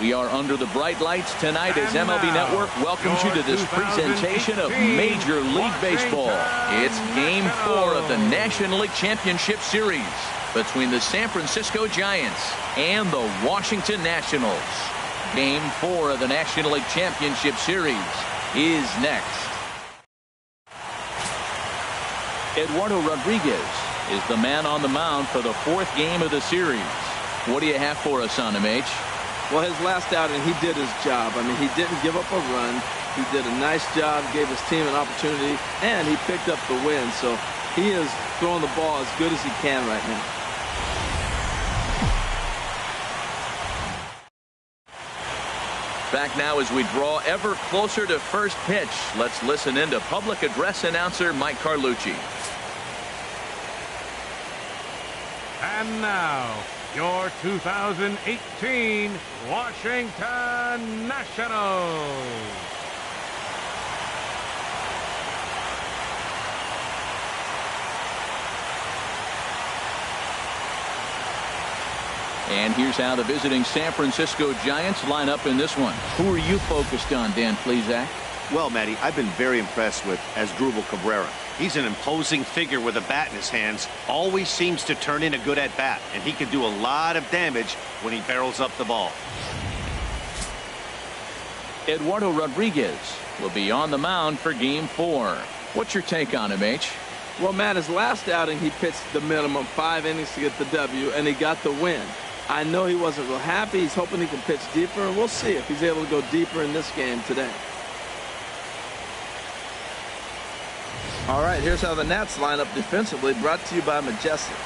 We are under the bright lights tonight as MLB Network welcomes you to this presentation of Major League Baseball. It's Game 4 of the National League Championship Series between the San Francisco Giants and the Washington Nationals. Game 4 of the National League Championship Series is next. Eduardo Rodriguez is the man on the mound for the fourth game of the series. What do you have for us on him, H? Well, his last outing, he did his job. I mean, he didn't give up a run. He did a nice job, gave his team an opportunity, and he picked up the win. So he is throwing the ball as good as he can right now. Back now as we draw ever closer to first pitch. Let's listen in to public address announcer Mike Carlucci. And now, your 2018 Washington Nationals. And here's how the visiting San Francisco Giants line up in this one. Who are you focused on, Dan Plesac? Well, Matty, I've been very impressed with Asdrubal Cabrera. He's an imposing figure with a bat in his hands, always seems to turn in a good at-bat, and he can do a lot of damage when he barrels up the ball. Eduardo Rodriguez will be on the mound for Game 4. What's your take on him, H? Well, Matt, his last outing, he pitched the minimum 5 innings to get the W, and he got the win. I know he wasn't real happy. He's hoping he can pitch deeper, and we'll see if he's able to go deeper in this game today. All right, here's how the Nats line up defensively, brought to you by Majestic.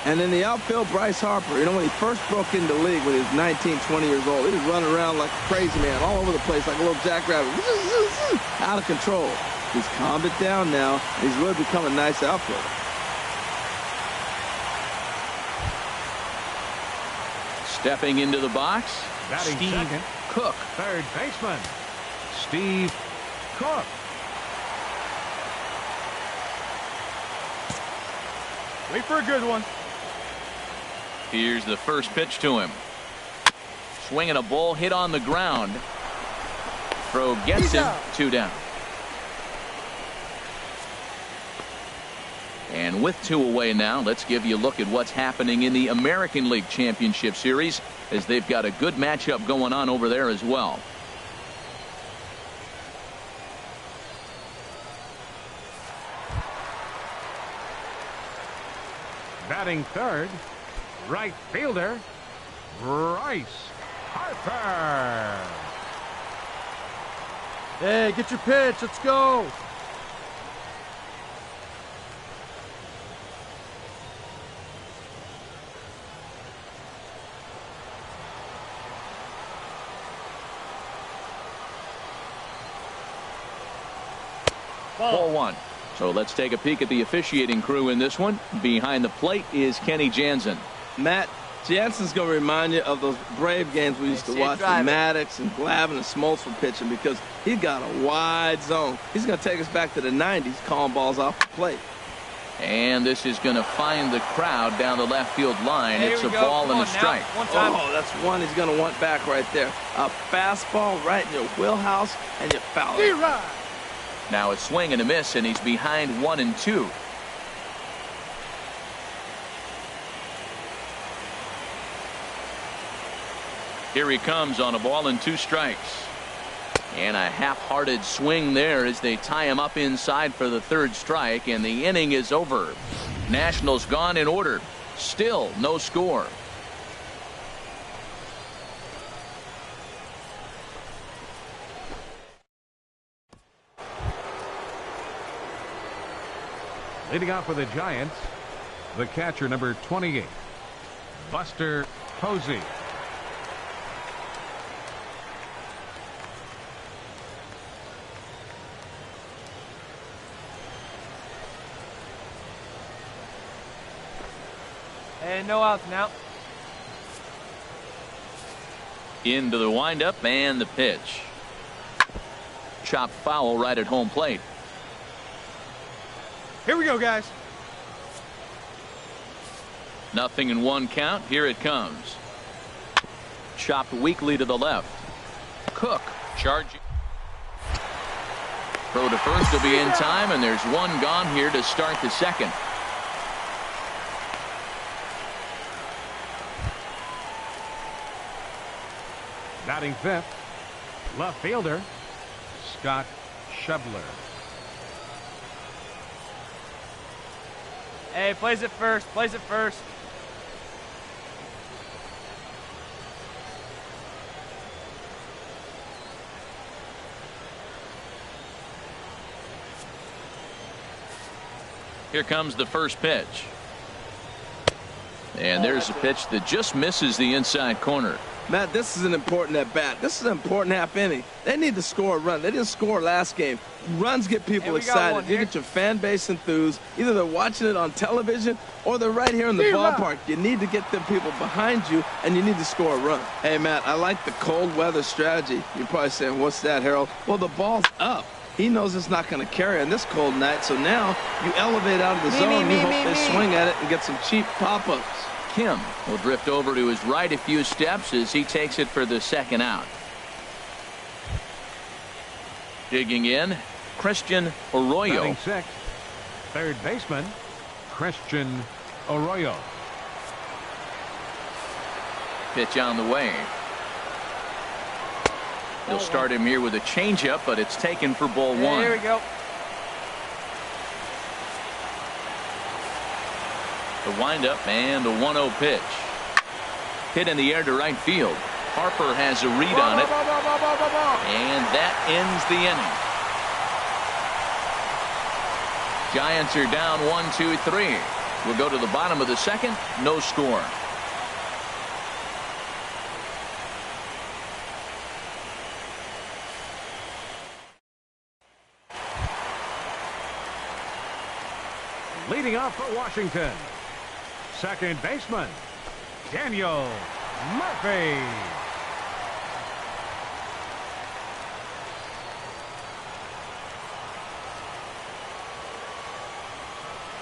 And in the outfield, Bryce Harper. You know, when he first broke into the league when he was 19, 20 years old, he was running around like a crazy man all over the place like a little jackrabbit. Out of control. He's calmed it down now. And he's really become a nice outfielder. Stepping into the box, Batting Steve second, Cook. third baseman, Steve Cook. Wait for a good one. Here's the first pitch to him. Swinging a ball hit on the ground. Throw gets him. 2 down. And with 2 away now, let's give you a look at what's happening in the American League Championship Series, as they've got a good matchup going on over there as well. Batting third, right fielder, Bryce Harper. Hey, get your pitch. Let's go. Ball 1. So let's take a peek at the officiating crew in this one. Behind the plate is Kenny Jansen. Matt, Jansen's going to remind you of those Brave games we used to watch with Maddox and Glavine and Smoltz for pitching, because he's got a wide zone. He's going to take us back to the 90s, calling balls off the plate. And this is going to find the crowd down the left field line. It's a ball and a strike. Oh, that's one he's going to want back right there. A fastball right in your wheelhouse, and you foul it. Now a swing and a miss, and he's behind 1-2. Here he comes on a ball and 2 strikes. And a half-hearted swing there as they tie him up inside for the 3rd strike, and the inning is over. Nationals gone in order. Still no score. Leading off for the Giants, the catcher, number 28, Buster Posey. And no outs now. Into the windup and the pitch. Chopped foul right at home plate. Here we go, guys. Nothing in one count. Here it comes. Chopped weakly to the left. Cook charging. Throw to first will be in time, and there's one gone here to start the second. Batting fifth, left fielder, Scott Schebler. Hey, plays it first. Plays it first. Here comes the first pitch. And there's a pitch that just misses the inside corner. Matt, this is an important at-bat. This is an important half inning. They need to score a run. They didn't score last game. Runs get people excited. You get your fan base enthused. Either they're watching it on television or they're right here in the ballpark. You need to get them people behind you, and you need to score a run. Hey, Matt, I like the cold weather strategy. You're probably saying, what's that, Harold? Well, the ball's up. He knows it's not going to carry on this cold night, so now you elevate out of the zone. You hope they swing at it and get some cheap pop-ups. Kim will drift over to his right a few steps as he takes it for the second out. Digging in, Christian Arroyo. Batting sixth, third baseman, Christian Arroyo. Pitch on the way. He'll start him here with a changeup, but it's taken for ball one. Here we go. The windup and the 1-0 pitch. Hit in the air to right field. Harper has a read on it. And that ends the inning. Giants are down 1-2-3. We'll go to the bottom of the second. No score. Leading off for Washington, second baseman, Daniel Murphy.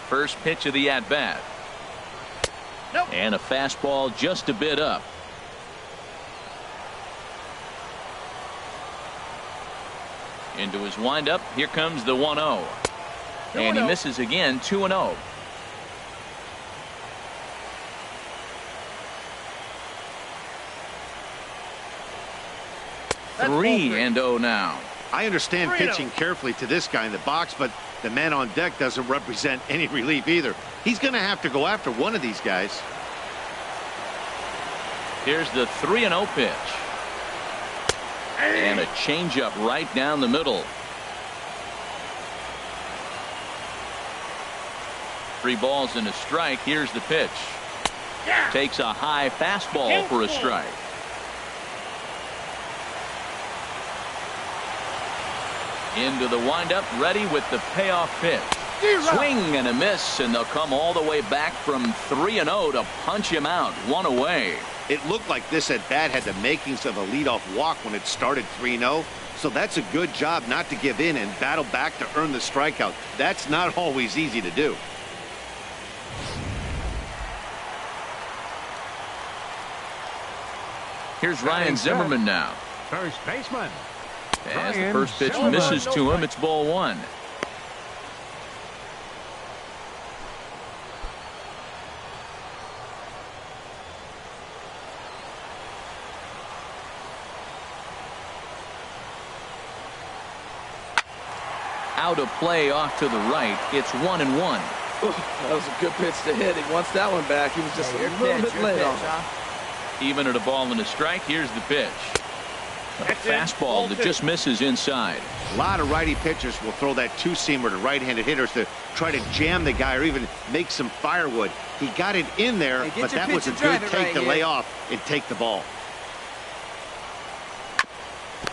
First pitch of the at-bat. Nope. And a fastball just a bit up. Into his windup. Here comes the 1-0. And he misses again. 2-0. That's 3-0 now. I understand pitching carefully to this guy in the box, but the man on deck doesn't represent any relief either. He's going to have to go after one of these guys. Here's the 3-0 pitch. And a changeup right down the middle. 3 balls and a strike. Here's the pitch. Takes a high fastball for a strike. Into the windup, ready with the payoff pitch. Swing and a miss, and they'll come all the way back from 3-0 to punch him out. 1 away. It looked like this at bat had the makings of a leadoff walk when it started 3-0. So that's a good job not to give in and battle back to earn the strikeout. That's not always easy to do. Here's Ryan Zimmerman now. First baseman. As the first pitch misses to him, it's ball 1. Out of play off to the right. It's 1-1. That was a good pitch to hit. He wants that one back. He was just a little bit late on it. Even at a ball and a strike, here's the pitch. A fastball that just misses inside. A lot of righty pitchers will throw that two-seamer to right-handed hitters to try to jam the guy or even make some firewood. He got it in there, Hey, but that was a good take to lay off and take the ball.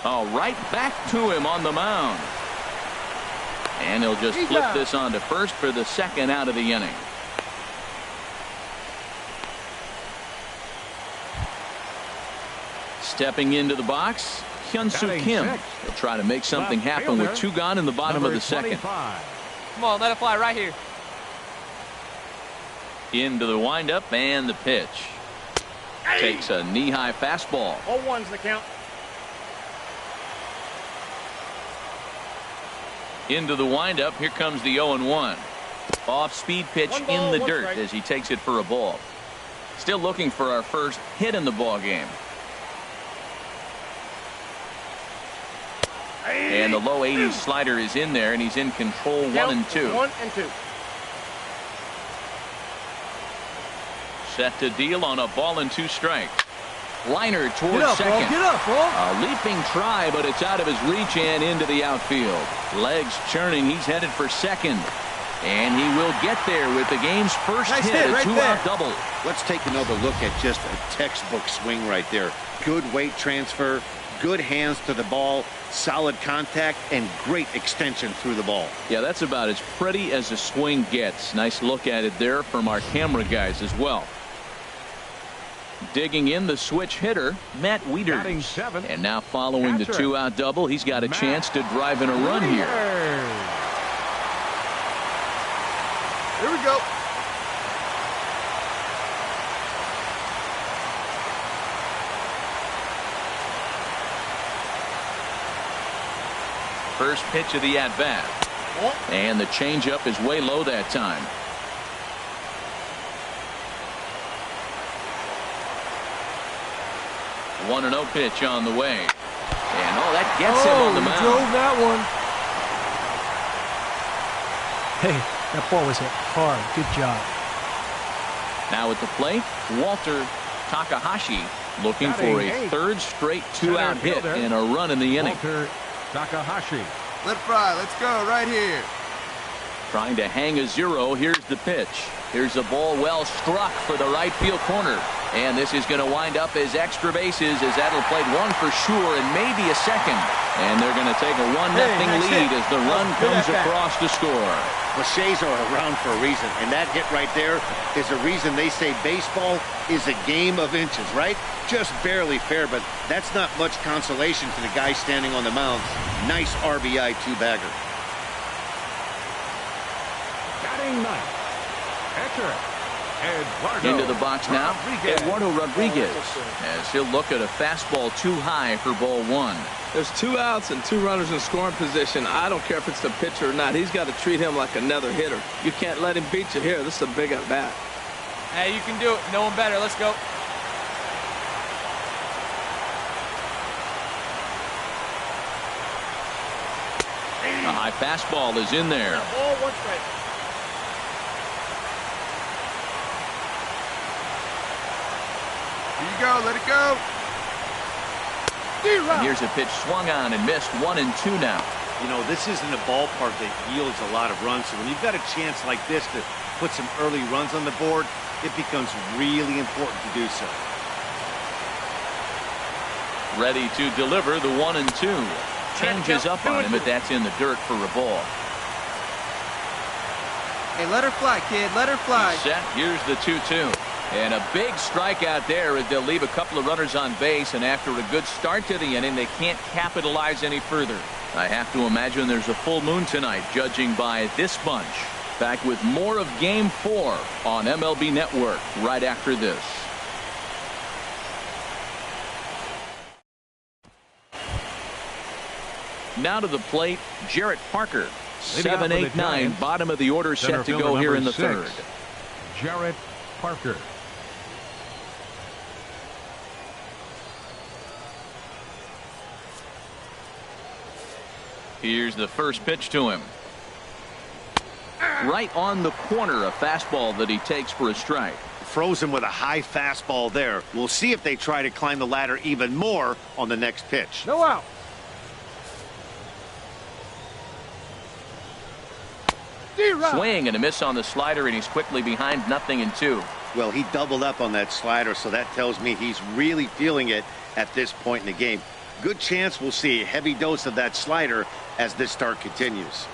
Oh, right back to him on the mound. And he'll just flip this on to first for the second out of the inning. Stepping into the box, Hyun-Soo Kim. He'll try to make something happen with 2 gone in the bottom of the second. Come on, let it fly right here. Into the windup and the pitch. Takes a knee-high fastball. 0-1's the count. Into the windup. Here comes the 0-1. Off-speed pitch in the dirt as he takes it for a ball. Still looking for our first hit in the ball game. And the low 80s slider is in there, and he's in control. 1-2. 1-2. Set to deal on a ball and 2 strikes. Liner towards second. Get up, ball. A leaping try, but it's out of his reach and into the outfield. Legs churning. He's headed for second. And he will get there with the game's first hit, a 2-out double. Let's take another look at just a textbook swing right there. Good weight transfer, good hands to the ball, solid contact, and great extension through the ball. Yeah, that's about as pretty as a swing gets. Nice look at it there from our camera guys as well. Digging in the switch hitter, Matt Wieters. And now following the 2-out double, he's got a chance to drive in a run here. Here we go. First pitch of the at-bat. And the changeup is way low that time. One 1-0 pitch on the way. And that gets him on the mound. Drove that one. Hey, that ball was hit hard. Good job. Now at the plate, Walter Takahashi looking for a 3rd straight 2-out hit and a run in the inning. Walter Takahashi. Let it fly. Let's go right here. Trying to hang a 0. Here's the pitch. Here's a ball well struck for the right field corner. And this is going to wind up as extra bases as that'll play 1 for sure and maybe a second. And they're going to take a 1-0 lead as the run comes across to score. Cliches are around for a reason, and that hit right there is the reason they say baseball is a game of inches, right? Just barely fair, but that's not much consolation for the guy standing on the mound. Nice RBI 2-bagger. Batting ninth, catcher Eduardo Into the box now, Eduardo Rodriguez, as he'll look at a fastball too high for ball 1. There's 2 outs and 2 runners in scoring position. I don't care if it's the pitcher or not. He's got to treat him like another hitter. You can't let him beat you here. This is a big at bat. Hey, you can do it. No one better. Let's go. A high fastball is in there. Ball 1 strike. Here you go. Let it go. And here's a pitch swung on and missed. 1-2 now. You know, this isn't a ballpark that yields a lot of runs. So when you've got a chance like this to put some early runs on the board, it becomes really important to do so. Ready to deliver the 1-2. Changes up on him, but that's in the dirt for a ball. Hey, let her fly, kid. Let her fly. Set. Here's the 2-2. And a big strikeout there as they'll leave a couple of runners on base, and after a good start to the inning, they can't capitalize any further. I have to imagine there's a full moon tonight, judging by this bunch. Back with more of Game 4 on MLB Network right after this. Now to the plate, Jarrett Parker. 7, 8, 9, bottom of the order, set to go here in the 3rd. Jarrett Parker. Here's the first pitch to him. Right on the corner, a fastball that he takes for a strike. Frozen with a high fastball there. We'll see if they try to climb the ladder even more on the next pitch. No out. Swing and a miss on the slider, and he's quickly behind 0-2. Well, he doubled up on that slider, so that tells me he's really feeling it at this point in the game. Good chance we'll see a heavy dose of that slider as this start continues.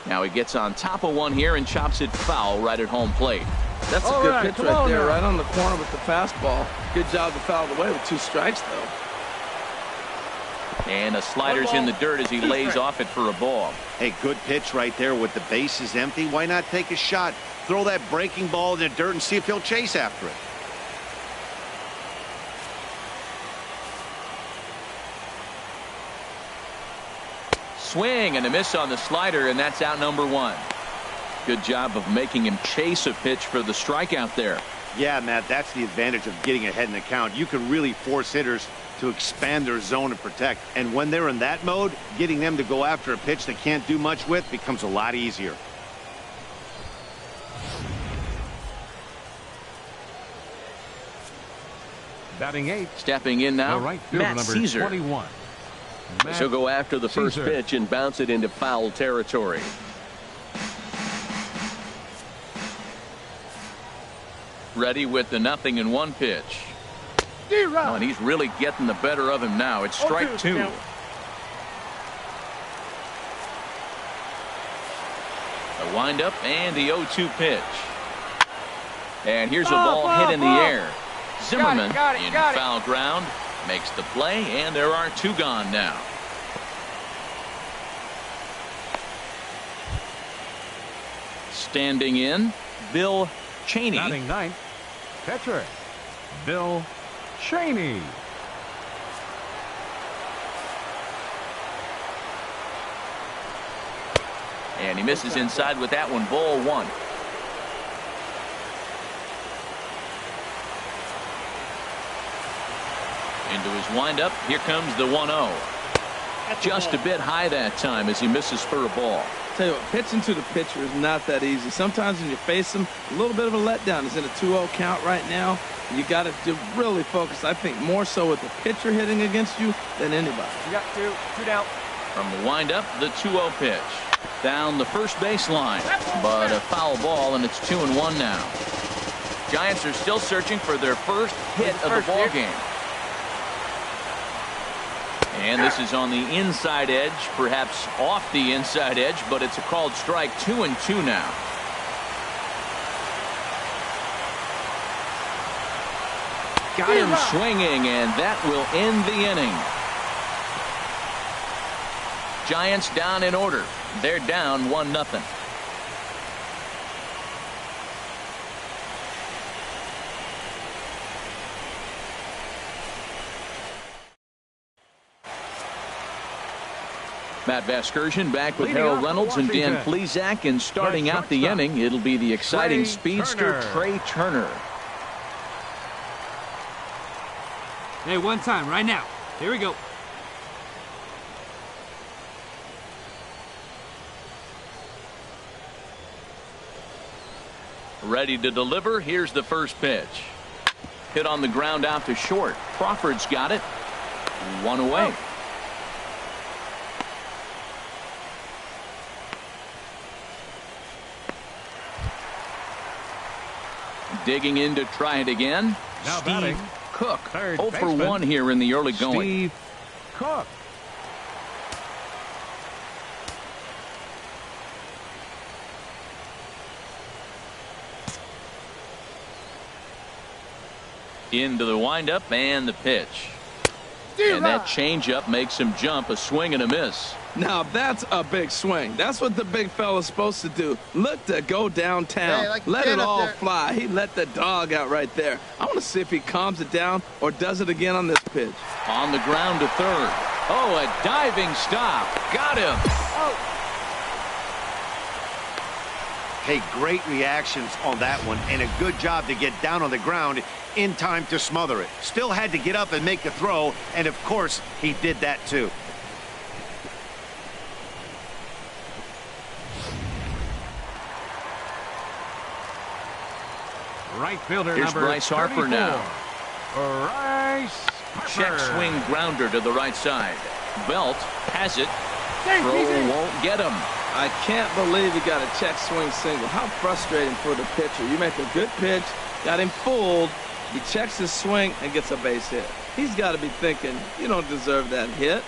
Now he gets on top of one here and chops it foul right at home plate. That's a good pitch right there, right on the corner with the fastball. Good job to foul it away with 2 strikes, though. And a slider's in the dirt as he lays off it for a ball. Hey, good pitch right there with the bases empty. Why not take a shot? Throw that breaking ball in the dirt and see if he'll chase after it. Swing and a miss on the slider, and that's out number 1. Good job of making him chase a pitch for the strikeout there. Yeah, Matt, that's the advantage of getting ahead in the count. You can really force hitters to expand their zone and protect. And when they're in that mode, getting them to go after a pitch they can't do much with becomes a lot easier. Batting 8th. Stepping in now, The right fielder, Matt number Caesar. 21. She'll go after the first Caesar. pitch and bounce it into foul territory. Ready with the 0-1 pitch. Oh, and he's really getting the better of him now. It's strike 2. The windup and the 0-2 pitch. And here's a ball hit in the air. Zimmerman in foul ground makes the play, and there are 2 gone now. Standing in, Bill Cheney. Batting 9th. Catcher, Bill Cheney. And he misses inside with that one. Ball 1. Into his windup. Here comes the 1-0. Just a bit high that time as he misses for a ball. Tell you what, pitching to the pitcher is not that easy. Sometimes when you face him, a little bit of a letdown. He's in a 2-0 count right now. You got to really focus, I think, more so with the pitcher hitting against you than anybody. You got 2 down. From the windup, the 2-0 pitch. Down the first base line, but a foul ball, and it's 2-1 now. Giants are still searching for their first hit of the ball game. And this is on the inside edge, perhaps off the inside edge, but it's a called strike. 2-2 now. Got him swinging, and that will end the inning. Giants down in order. They're down 1-0. Matt Vasgersian back with Leading Harold off Reynolds and Dan Washington. Plesac, and starting out the shortstop, inning, it'll be the exciting Trey speedster Turner. Trey Turner. Hey, one time, right now. Here we go. Ready to deliver. Here's the first pitch. Hit on the ground out to short. Crawford's got it. 1 away. Digging in to try it again. Now Steve batting, Cook. third 0 for baseman, 1 here in the early going. Steve Cook. Into the windup and the pitch. And that changeup makes him jump. A swing and a miss. Now that's a big swing. That's what the big fella's supposed to do. Look to go downtown. Hey, like let get it up all there. fly. He let the dog out right there. I want to see if he calms it down or does it again on this pitch. On the ground to third. Oh, a diving stop. Got him. Hey, great reactions on that one, and a good job to get down on the ground in time to smother it. Still had to get up and make the throw, and of course, he did that too. Right fielder Here's number Bryce Harper 34. now. Bryce Harper. Check swing grounder to the right side. Belt has it. Throw won't get him. I can't believe he got a check swing single. How frustrating for the pitcher. You make a good pitch, got him fooled, he checks his swing and gets a base hit. He's got to be thinking, you don't deserve that hit.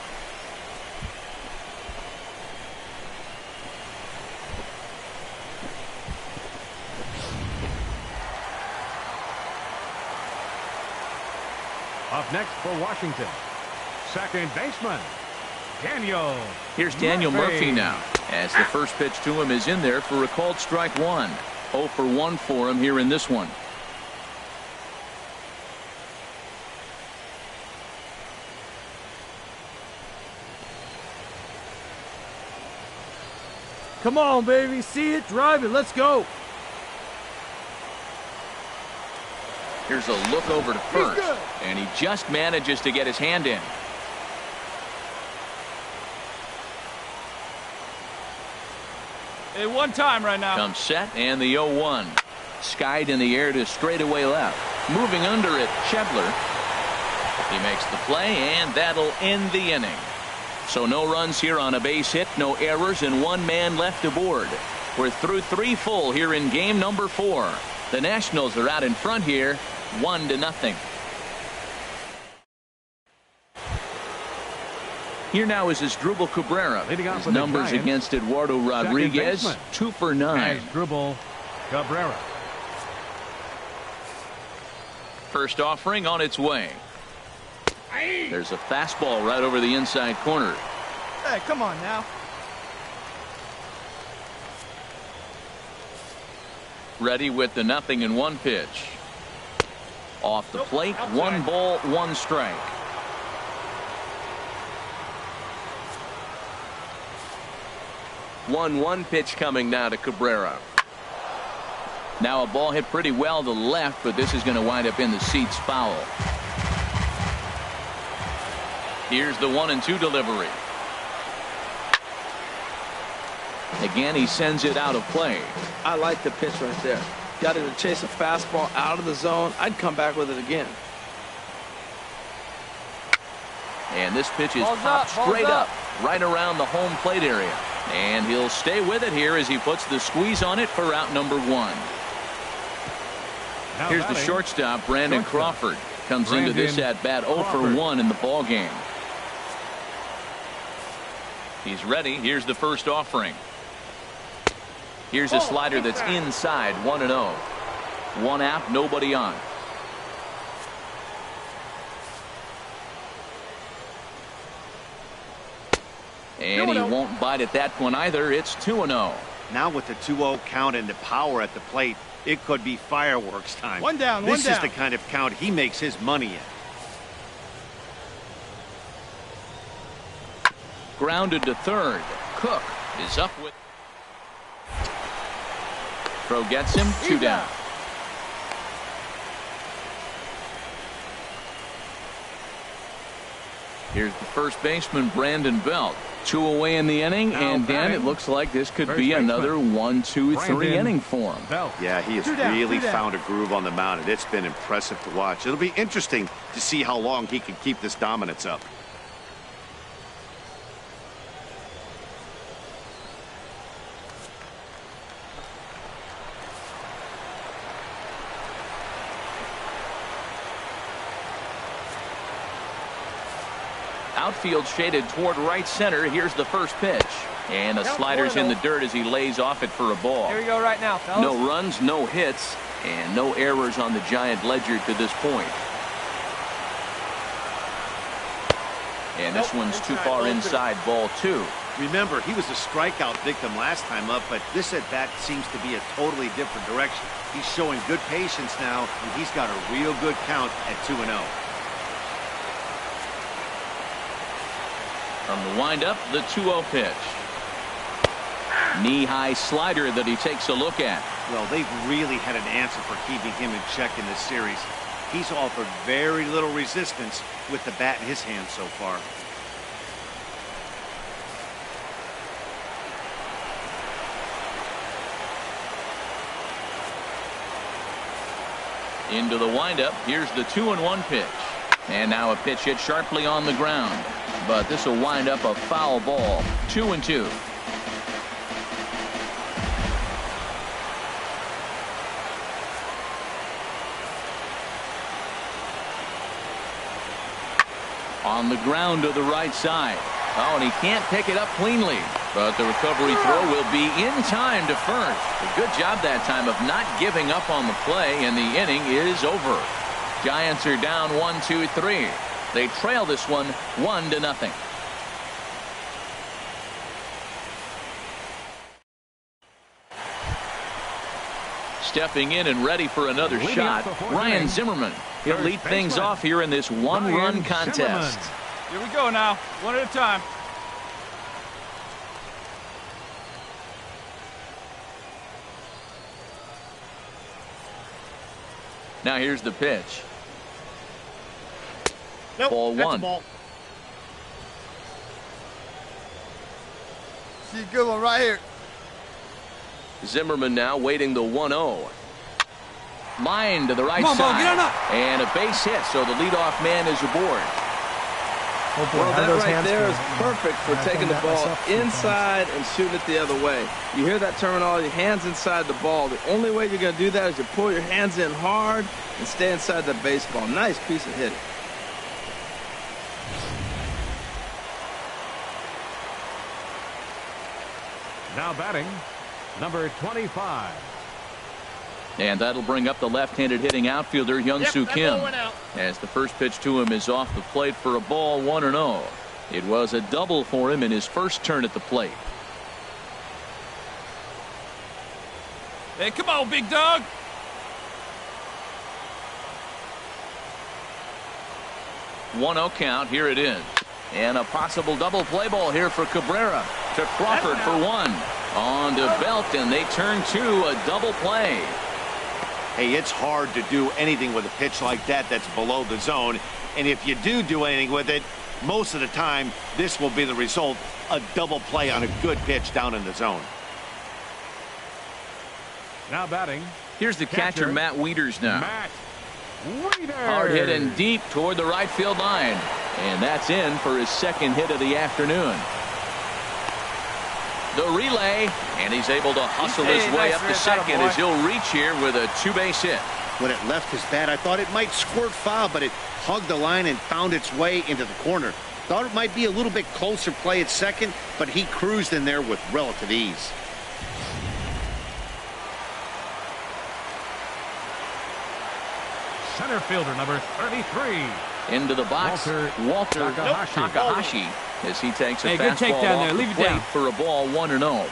Up next for Washington, second baseman, Daniel. Here's Daniel Murphy now, as the first pitch to him is in there for a called strike one. 0 for 1 for him here in this one. Come on, baby. See it, drive it. Let's go. Here's a look over to first, and he just manages to get his hand in. Hey, one time right now. Comes set, and the 0-1. Skied in the air to straightaway left. Moving under it, Schebler. He makes the play, and that'll end the inning. So no runs here on a base hit, no errors, and one man left aboard. We're through 3 full here in game number 4. The Nationals are out in front here, 1-0. Here now is Asdrubal Cabrera. His numbers against Eduardo Rodriguez, 2 for 9. Asdrubal Cabrera. First offering on its way. There's a fastball right over the inside corner. Hey, come on now. Ready with the 0-1 pitch. Off the plate, 1 ball, 1 strike. One pitch coming now to Cabrera. Now a ball hit pretty well to the left, but this is going to wind up in the seats foul. Here's the 1-2 delivery. Again, he sends it out of play. I like the pitch right there. Got him to chase a fastball out of the zone. I'd come back with it again. And this pitch is Ball's popped up, straight ball's up right around the home plate area. And he'll stay with it here as he puts the squeeze on it for out number 1. Now Here's the batting, shortstop, Brandon Crawford. Comes into this at-bat 0 for 1 in the ball game. He's ready. Here's the first offering. Here's a slider that's inside, 1-0. 1 out, nobody on. And he won't bite at that one either. It's 2-0. Now with the 2-0 count and the power at the plate, it could be fireworks time. One down, this one down. is the kind of count he makes his money in. Grounded to third. Cook is up with. Throw gets him, 2 down. Here's the first baseman, Brandon Belt. 2 away in the inning, Now and Dan, it looks like this could be another 1, 2, 3 inning for him. Belt. Yeah, he has really found a groove on the mound, and it's been impressive to watch. It'll be interesting to see how long he can keep this dominance up. Outfield shaded toward right center. Here's the first pitch. And a slider's in the dirt as he lays off it for a ball. Here we go right now, fellas. No runs, no hits, and no errors on the Giant ledger to this point. And this one's too far inside, ball 2. Remember, he was a strikeout victim last time up, but this at-bat seems to be a totally different direction. He's showing good patience now, and he's got a real good count at 2-0. From the windup, the 2-0 pitch. Knee-high slider that he takes a look at. Well, they've really had an answer for keeping him in check in this series. He's offered very little resistance with the bat in his hand so far. Into the windup. Here's the 2-1 pitch. And now a pitch hit sharply on the ground. but this will wind up a foul ball. 2-2. On the ground to the right side. Oh, and he can't pick it up cleanly. But the recovery throw will be in time to first. A good job that time of not giving up on the play, and the inning is over. Giants are down 1-2-3. They trail this one 1-0. Stepping in and ready for another shot, Ryan Zimmerman. He'll lead things off here in this one-run contest. Here we go now, one at a time. Now here's the pitch. Nope, Ball that's a one. ball. See a good one right here. Zimmerman now waiting the 1-0. Line to the right Come on, side. Bo, get on up. And a base hit, so the leadoff man is aboard. Oh boy, Well, how that those right hands there feel. is perfect for I've taking done the that ball myself sometimes. inside and shooting it the other way. You hear that terminology, hands inside the ball. The only way you're going to do that is you pull your hands in hard and stay inside the baseball. Nice piece of hitting. Now batting, number 25. And that'll bring up the left-handed hitting outfielder Hyun-Soo that Kim. ball went out. As the first pitch to him is off the plate for a ball, 1-0. It was a double for him in his first turn at the plate. Hey, come on, big dog. One-0 count. Here it is. And a possible double play ball here for Cabrera. To Crawford for one. On to Belton. They turn to a double play. Hey, it's hard to do anything with a pitch like that that's below the zone. And if you do anything with it, most of the time, this will be the result. A double play on a good pitch down in the zone. Now batting, Here's the catcher Matt Wieters now. Matt Wieters. Hard hit and deep toward the right field line. And that's in for his second hit of the afternoon. The relay, and he's able to hustle his way up to second as he'll reach here with a two-base hit. When it left his bat, I thought it might squirt foul, but it hugged the line and found its way into the corner. Thought it might be a little bit closer play at second, but he cruised in there with relative ease. Center fielder number 33. Into the box, Walter Takahashi, as he takes a Hey, good fastball takedown off there. the Leave it plate down. for a ball, 1-0.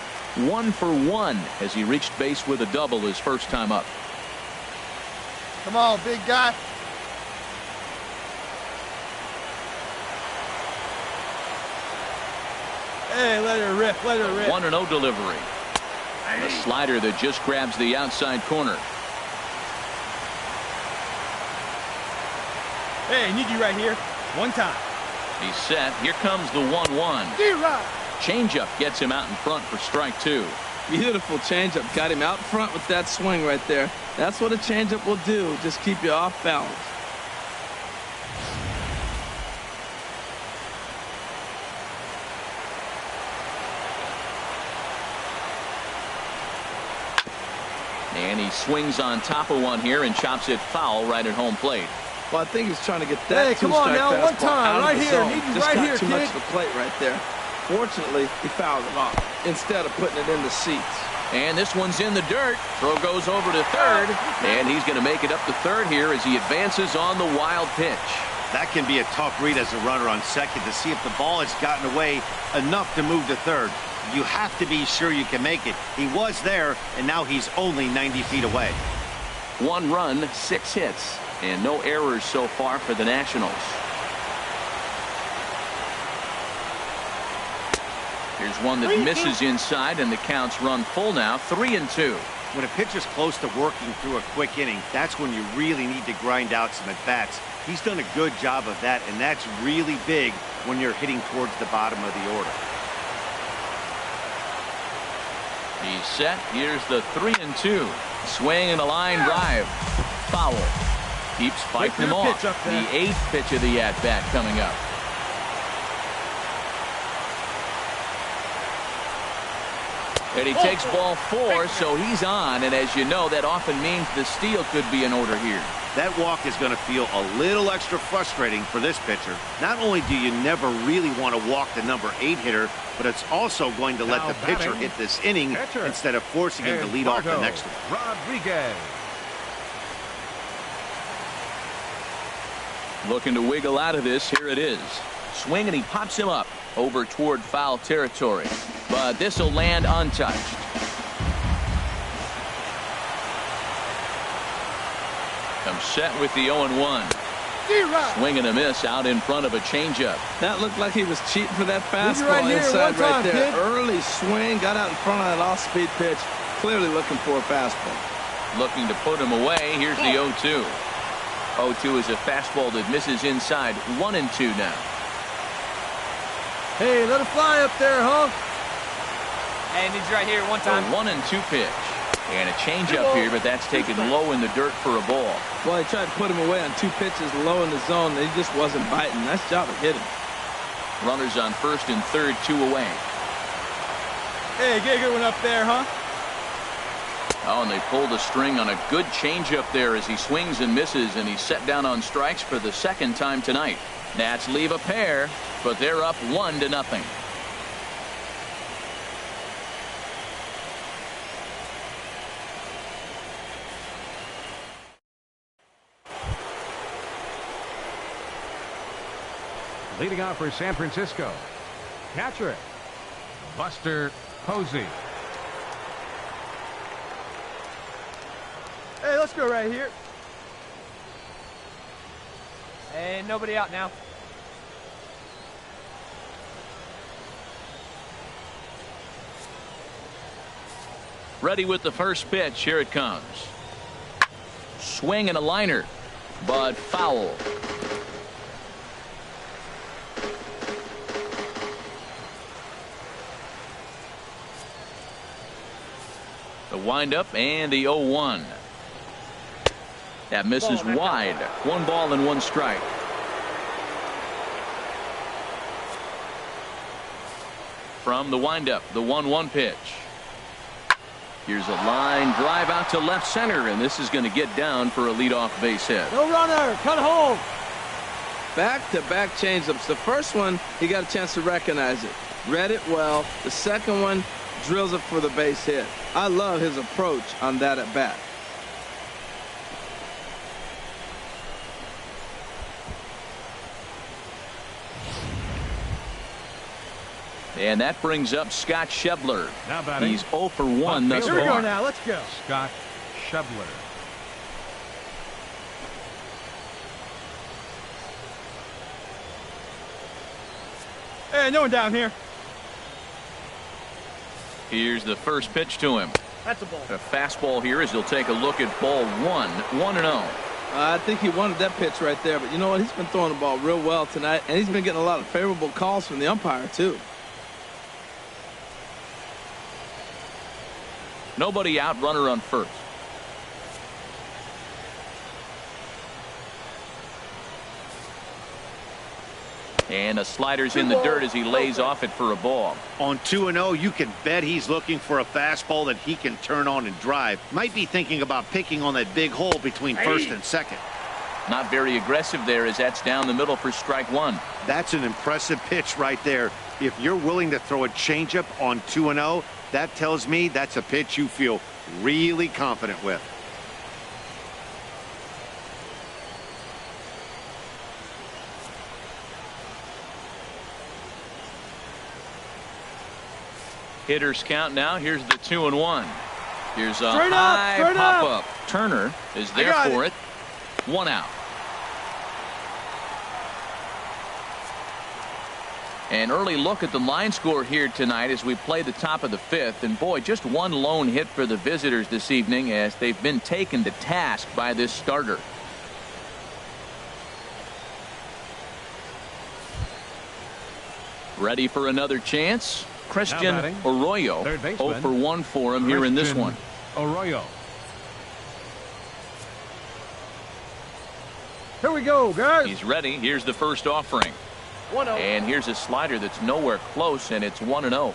1 for 1 as he reached base with a double his first time up. Come on, big guy. Hey, let her rip, let her rip. 1-0 delivery. A slider that just grabs the outside corner. Hey, need you right here. One time. He's set. Here comes the 1-1. D-Rod. Changeup gets him out in front for strike two. Beautiful changeup. Got him out front with that swing right there. That's what a changeup will do. Just keep you off balance. And he swings on top of one here and chops it foul right at home plate. Well, I think he's trying to get that Hey, come on two-strike now, one fastball time, out of right the here. zone. Need you Just right got here, too much kid. of the plate right there. Fortunately, he fouled it off instead of putting it in the seats. And this one's in the dirt. Throw goes over to third. And he's going to make it up to third here as he advances on the wild pitch. That can be a tough read as a runner on second to see if the ball has gotten away enough to move to third. You have to be sure you can make it. He was there, and now he's only 90 feet away. 1 run, 6 hits, and no errors so far for the Nationals. Here's one that misses inside, and the count's run full now, 3-2. When a pitcher's close to working through a quick inning, that's when you really need to grind out some at-bats. He's done a good job of that, and that's really big when you're hitting towards the bottom of the order. He's set. Here's the 3-2. Swing and a line drive. Foul. Keeps fighting him off. The 8th pitch of the at-bat coming up. And he takes ball 4, so he's on. And as you know, that often means the steal could be in order here. That walk is going to feel a little extra frustrating for this pitcher. Not only do you never really want to walk the number 8 hitter, but it's also going to let the pitcher hit this inning instead of forcing him to lead off the next one. Rodriguez. Looking to wiggle out of this. Here it is. Swing, and he pops him up over toward foul territory. But this will land untouched. Comes set with the 0-1. Swing and a miss out in front of a changeup. That looked like he was cheating for that fastball inside right there. Early swing, got out in front of that off-speed pitch. Clearly looking for a fastball. Looking to put him away. Here's the 0-2. 0-2 is a fastball that misses inside. 1-2 now. Hey, let it fly up there, huh? Hey, needs right here one time. 1-2 pitch. And a changeup here, but that's taken low in the dirt for a ball. Well, he tried to put him away on 2 pitches low in the zone. He just wasn't biting. Nice job of hitting. Runners on first and third, 2 away. Hey, get a good one up there, huh? Oh, and they pulled a string on a good changeup there as he swings and misses, and he's set down on strikes for the second time tonight. Nats leave a pair, but they're up 1-0. Leading off for San Francisco, catcher Buster Posey. Hey, let's go right here. Hey, nobody out now. Ready with the first pitch. Here it comes. Swing and a liner, but foul. The windup and the 0-1. That misses wide. 1 ball and 1 strike. From the windup, the 1-1 pitch. Here's a line drive out to left center, and this is going to get down for a leadoff base hit. No runner, cut home. Back-to-back changeups. The first one, he got a chance to recognize it. Read it well. The second one, drills it for the base hit. I love his approach on that at bat. And that brings up Scott Schebler. Now batting. He's 0 for 1 thus Here we go far. now. Let's go. Scott Schebler. Hey, no one down here. Here's the first pitch to him. That's a ball. A fastball here as he'll take a look at ball 1. 1-0. I think he wanted that pitch right there, but you know what? He's been throwing the ball real well tonight, and he's been getting a lot of favorable calls from the umpire, too. Nobody out, runner on first. And a slider's in the dirt as he lays off it for a ball. On 2-0, you can bet he's looking for a fastball that he can turn on and drive. Might be thinking about picking on that big hole between first and second. Not very aggressive there as that's down the middle for strike 1. That's an impressive pitch right there. If you're willing to throw a changeup on 2-0, that tells me that's a pitch you feel really confident with. Hitters count now. Here's the 2-1. Here's a high pop-up. Turner is there for it. 1 out. An early look at the line score here tonight as we play the top of the 5th. And boy, just 1 lone hit for the visitors this evening as they've been taken to task by this starter. Ready for another chance? Christian Arroyo, 0 for 1 for him here in this one. Arroyo. Here we go, guys. He's ready. Here's the first offering. 1-0. And here's a slider that's nowhere close, and it's 1-0.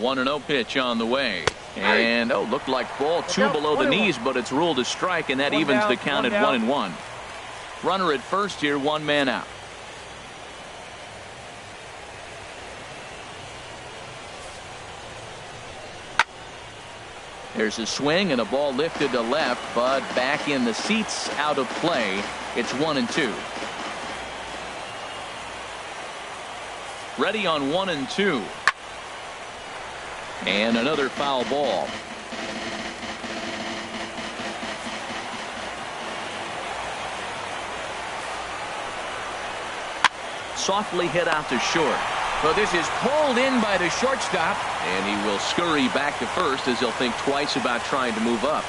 1-0 pitch on the way. And, looked like ball 2 below the knees, but it's ruled a strike, and that evens the count at 1-1. Runner at first here, 1 man out. There's a swing and a ball lifted to left, but back in the seats, out of play. It's 1-2. Ready on 1-2. And another foul ball. Softly hit out to short. Well, this is pulled in by the shortstop, and he will scurry back to first as he'll think twice about trying to move up.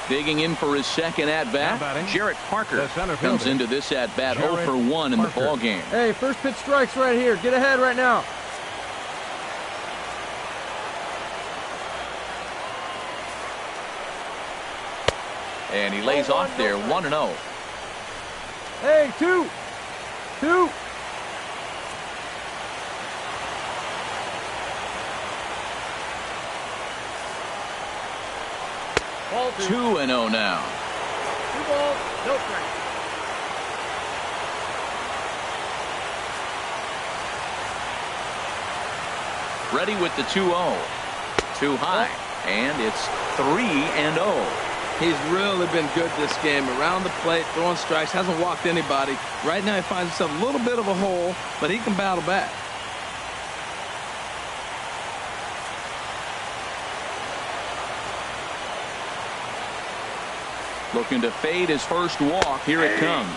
Digging in for his second at-bat, Jarrett Parker comes into this at-bat 0 for 1 in the ball game. Hey, first pitch strikes right here. Get ahead right now. And he lays off there, 1-0. Hey, 2. 2. Ball 2-0 now. 2 balls, no strike. Ready with the 2-0. Too high. And it's 3-0. He's really been good this game. Around the plate, throwing strikes, hasn't walked anybody. Right now he finds himself a little bit of a hole, but he can battle back. Looking to fade his first walk. Here it comes.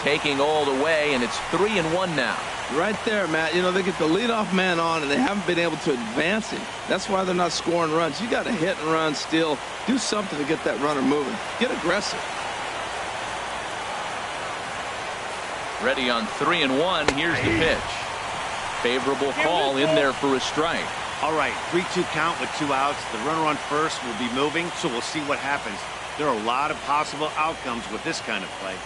Taking all the way, and it's 3-1 now. Right there, Matt. You know, they get the leadoff man on, and they haven't been able to advance him. That's why they're not scoring runs. You got to hit and run still. Do something to get that runner moving. Get aggressive. Ready on 3-1. Here's the pitch. Favorable call in there for a strike. All right, 3-2 count with 2 outs. The runner on first will be moving, so we'll see what happens. There are a lot of possible outcomes with this kind of play.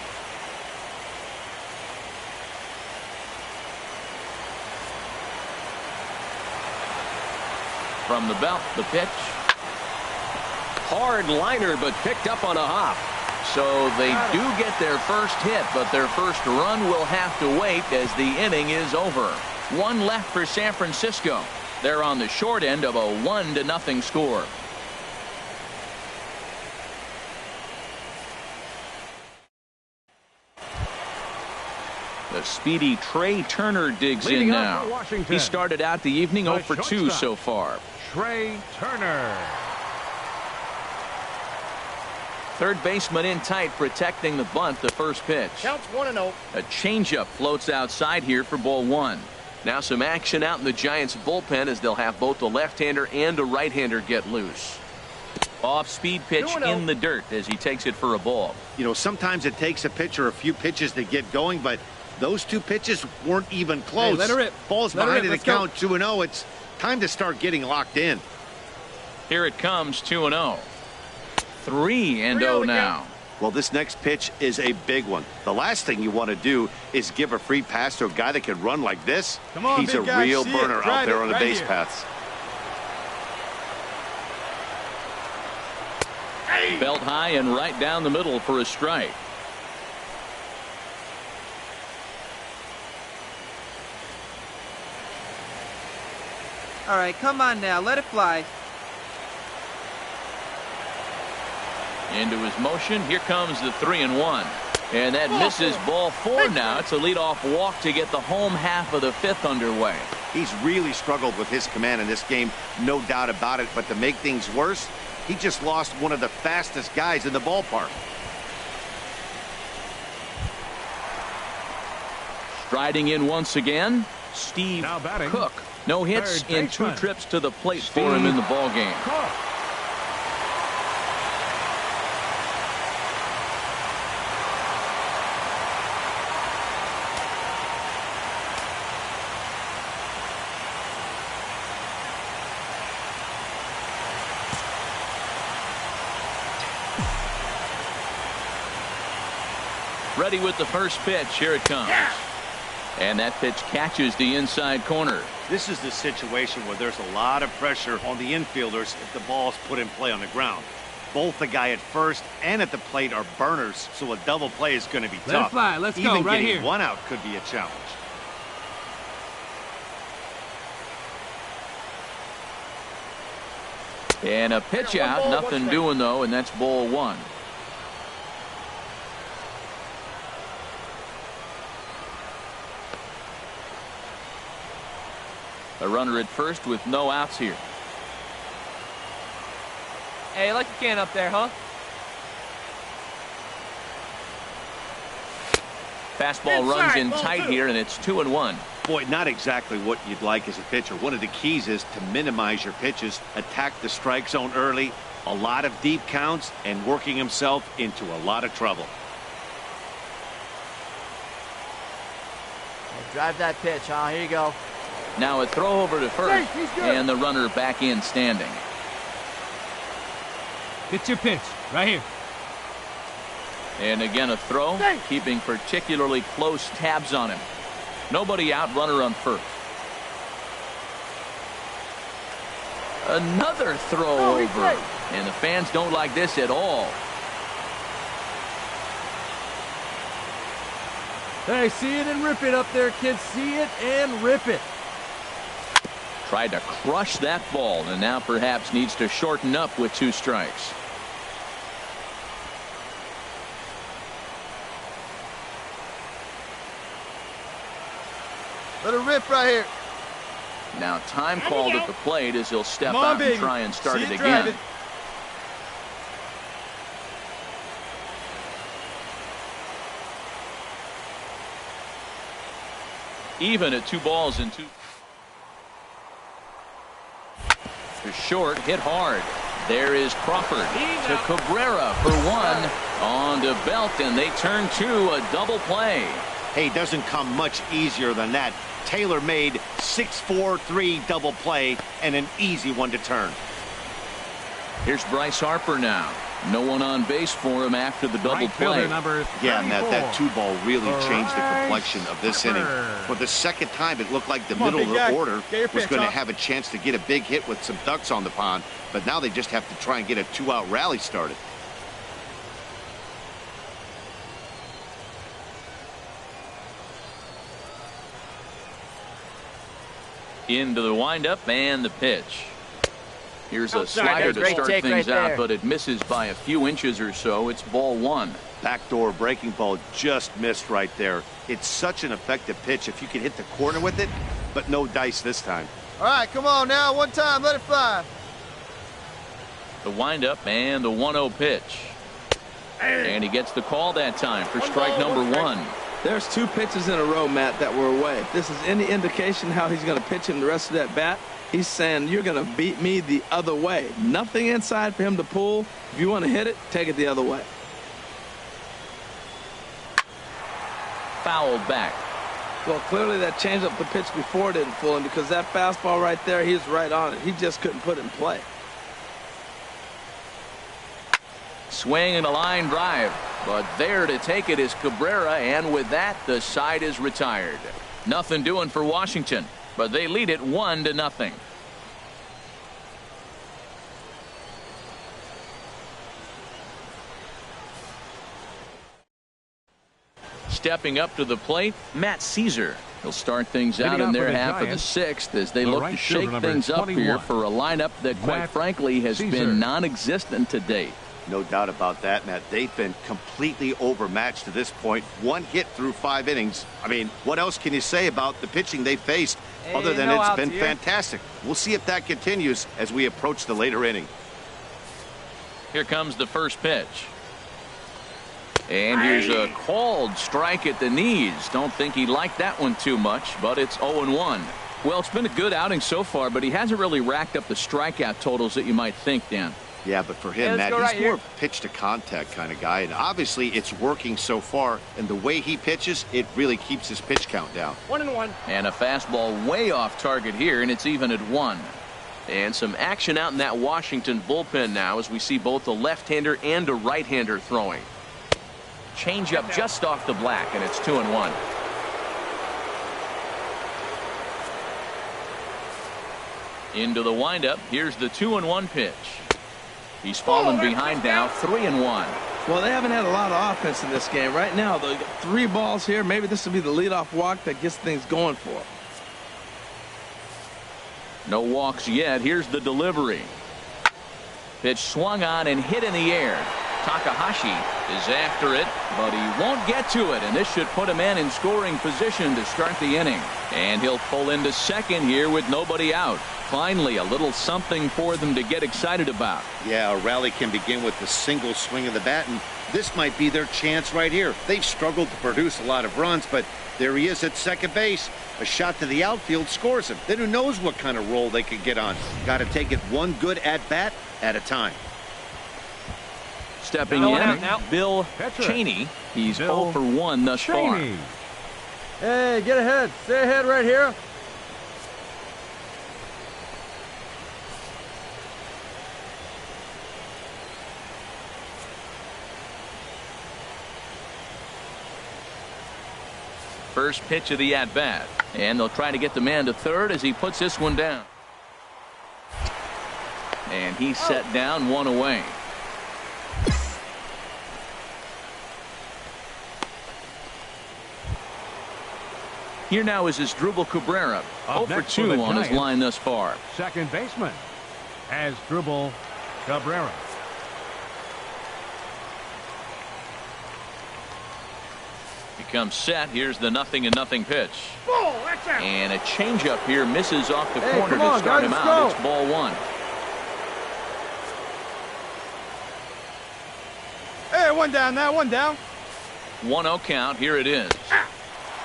From the belt, the pitch. Hard liner, but picked up on a hop. So they do get their first hit, but their first run will have to wait as the inning is over. 1 left for San Francisco. They're on the short end of a 1-0 score. The speedy Trey Turner digs in now. He started out the evening 0 for 2 so far. Trey Turner. Third baseman in tight, protecting the bunt. The first pitch. Counts 1-0. A changeup floats outside here for ball 1. Now some action out in the Giants bullpen as they'll have both a left-hander and a right-hander get loose. Off-speed pitch in the dirt as he takes it for a ball. You know, sometimes it takes a pitcher a few pitches to get going, but those 2 pitches weren't even close. Hey, let her rip. Ball's Let her behind rip. the Let's count 2-0. It's time to start getting locked in. Here it comes, 2-0. 3-0 now. Well, this next pitch is a big one. The last thing you want to do is give a free pass to a guy that can run like this. Come on, he's a big guy, real see burner it. out there on the Right base here. paths. Belt high and right down the middle for a strike. All right, come on now, let it fly. Into his motion. Here comes the 3-1. And that misses ball 4 now. It's a leadoff walk to get the home half of the 5th underway. He's really struggled with his command in this game, no doubt about it. But to make things worse, he just lost one of the fastest guys in the ballpark. Striding in once again, Steve Cook. No hits in 2 trips to the plate for him in the ball game. Ready with the first pitch. Here it comes. And that pitch catches the inside corner. This is the situation where there's a lot of pressure on the infielders if the ball's put in play on the ground. Both the guy at first and at the plate are burners, so a double play is going to be tough. Let it fly. Let's go right here. Even getting one out could be a challenge. And a pitch out, nothing doing though, and that's ball one. A runner at first with no outs here. Hey, you like a can up there, huh? Fastball runs in tight here, and it's 2-1. Boy, not exactly what you'd like as a pitcher. One of the keys is to minimize your pitches, attack the strike zone early, a lot of deep counts, and working himself into a lot of trouble. Hey, drive that pitch, huh? Here you go. Now a throw over to first, and the runner back in standing. Get your pitch right here. And again a throw, keeping particularly close tabs on him. Nobody out, runner on first. Another throw over, and the fans don't like this at all. Hey, see it and rip it up there, kids. See it and rip it. Tried to crush that ball, and now perhaps needs to shorten up with 2 strikes. Let it rip right here. Now time called at the plate as he'll step out and try and start it again. Even at 2 balls and 2. To short, hit hard. There is Crawford to Cabrera for 1 on to Belt, and they turn to a double play. Hey, doesn't come much easier than that. Tailor-made 6-4-3 double play and an easy one to turn. Here's Bryce Harper now. No one on base for him after the double play. Yeah, and that 2-ball really changed the complexion of this inning. For the second time, it looked like the middle of the order was going to have a chance to get a big hit with some ducks on the pond, but now they just have to try and get a 2-out rally started. Into the windup and the pitch. Here's a slider to start things out, but it misses by a few inches or so. It's ball 1. Backdoor breaking ball just missed right there. It's such an effective pitch if you can hit the corner with it, but no dice this time. All right, come on now. One time, let it fly. The windup and the 1-0 pitch. And he gets the call that time for strike number 1. There's 2 pitches in a row, Matt, that were away. If this is any indication how he's going to pitch him the rest of that bat, he's saying you're going to beat me the other way. Nothing inside for him to pull. If you want to hit it, take it the other way. Fouled back. Well, clearly that changeup the pitch before didn't fool him, because that fastball right there, he was right on it. He just couldn't put it in play. Swing and a line drive, but there to take it is Cabrera, and with that the side is retired. Nothing doing for Washington, but they lead it 1-0. Stepping up to the plate, Matt Caesar. He'll start things out in their half of the 6th as they look to shake things up here for a lineup that quite frankly has been non-existent to date. No doubt about that, Matt. They've been completely overmatched to this point. 1 hit through 5 innings. I mean, what else can you say about the pitching they faced other than it's been fantastic? We'll see if that continues as we approach the later inning. Here comes the first pitch. And here's a called strike at the knees. Don't think he liked that one too much, but it's 0-1. Well, it's been a good outing so far, but he hasn't really racked up the strikeout totals that you might think, Dan. Yeah, but for him, Matt, he's more pitch to contact kind of guy, and obviously it's working so far, and the way he pitches, it really keeps his pitch count down. 1-1. And a fastball way off target here, and it's even at 1. And some action out in that Washington bullpen now as we see both a left-hander and a right-hander throwing. Changeup just off the black, and it's 2-1. Into the windup. Here's the 2-1 pitch. He's fallen behind now, 3-1. Well, they haven't had a lot of offense in this game. Right now, though, you got 3 balls here. Maybe this will be the leadoff walk that gets things going for them. No walks yet. Here's the delivery. Pitch swung on and hit in the air. Takahashi is after it, but he won't get to it, and this should put a man in scoring position to start the inning. And he'll pull into second here with nobody out. Finally, a little something for them to get excited about. Yeah, a rally can begin with the single swing of the bat, and this might be their chance right here. They've struggled to produce a lot of runs, but there he is at second base. A shot to the outfield scores him. Then who knows what kind of roll they could get on. Got to take it one good at-bat at a time. Stepping in, Bill Cheney. He's 0 for 1 thus far. Hey, get ahead. Stay ahead right here. First pitch of the at-bat. And they'll try to get the man to third as he puts this one down. And he's set down, 1 away. Here now is Asdrubal Cabrera, 0 for 2 on his line thus far. Second baseman, Asdrubal Cabrera. Becomes set. Here's the 0-0 pitch. And a changeup here misses off the corner to start him out. It's ball 1. Hey, one down now, one down. 1-0 count. Here it is.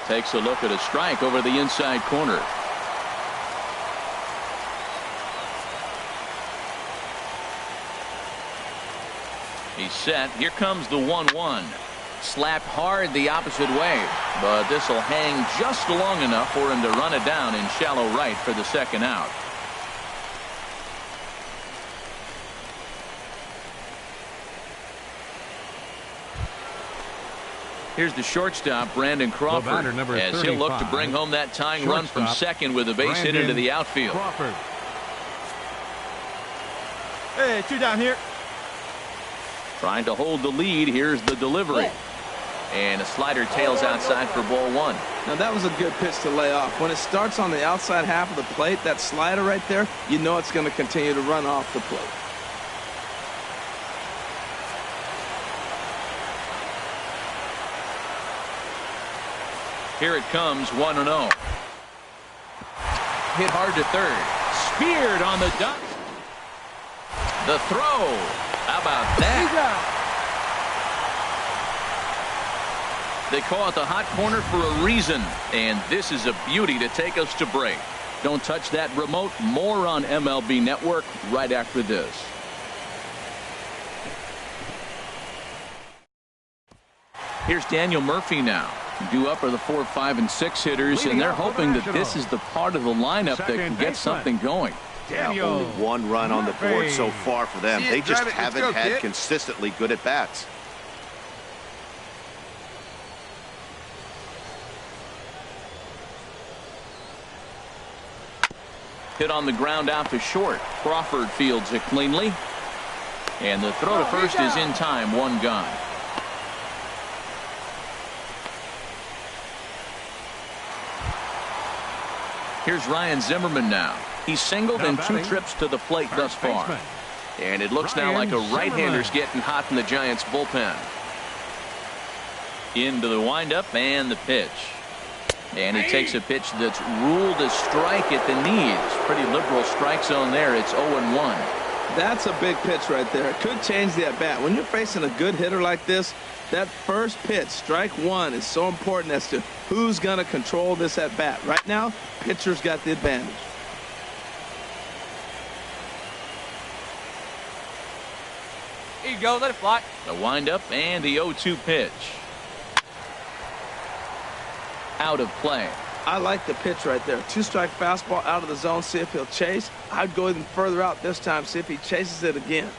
Takes a look at a strike over the inside corner. He's set. Here comes the 1-1. Slapped hard the opposite way, but this will hang just long enough for him to run it down in shallow right for the second out. Here's the shortstop, Brandon Crawford, as he'll look to bring home that tying run from second with a base hit into the outfield. Crawford. Hey, 2 down here. Trying to hold the lead. Here's the delivery. And a slider tails outside for ball 1. Now, that was a good pitch to lay off. When it starts on the outside half of the plate, that slider right there, you know it's going to continue to run off the plate. Here it comes, 1-0. Hit hard to third. Speared on the duck. The throw. How about that? They call it the hot corner for a reason, and this is a beauty to take us to break. Don't touch that remote. More on MLB Network right after this. Here's Daniel Murphy now. Due up are the 4, 5, and 6 hitters, and they're hoping that this is the part of the lineup that can get something going. Yeah, only 1 run on the board so far for them. They just haven't had consistently good at-bats. Hit on the ground out to short. Crawford fields it cleanly. And the throw to first is in time. 1 gone. Here's Ryan Zimmerman now. He's singled in 2 trips to the plate thus far. And it looks now like a right-hander's getting hot in the Giants bullpen. Into the windup and the pitch. And he takes a pitch that's ruled a strike at the knees. Pretty liberal strike zone there. It's 0-1. That's a big pitch right there. It could change the at-bat. When you're facing a good hitter like this, that first pitch, strike 1, is so important as to who's going to control this at-bat. Right now, pitcher's got the advantage. Here you go, let it fly. The windup and the 0-2 pitch. Out of play. I like the pitch right there. 2-strike fastball out of the zone. See if he'll chase. I'd go even further out this time. See if he chases it again.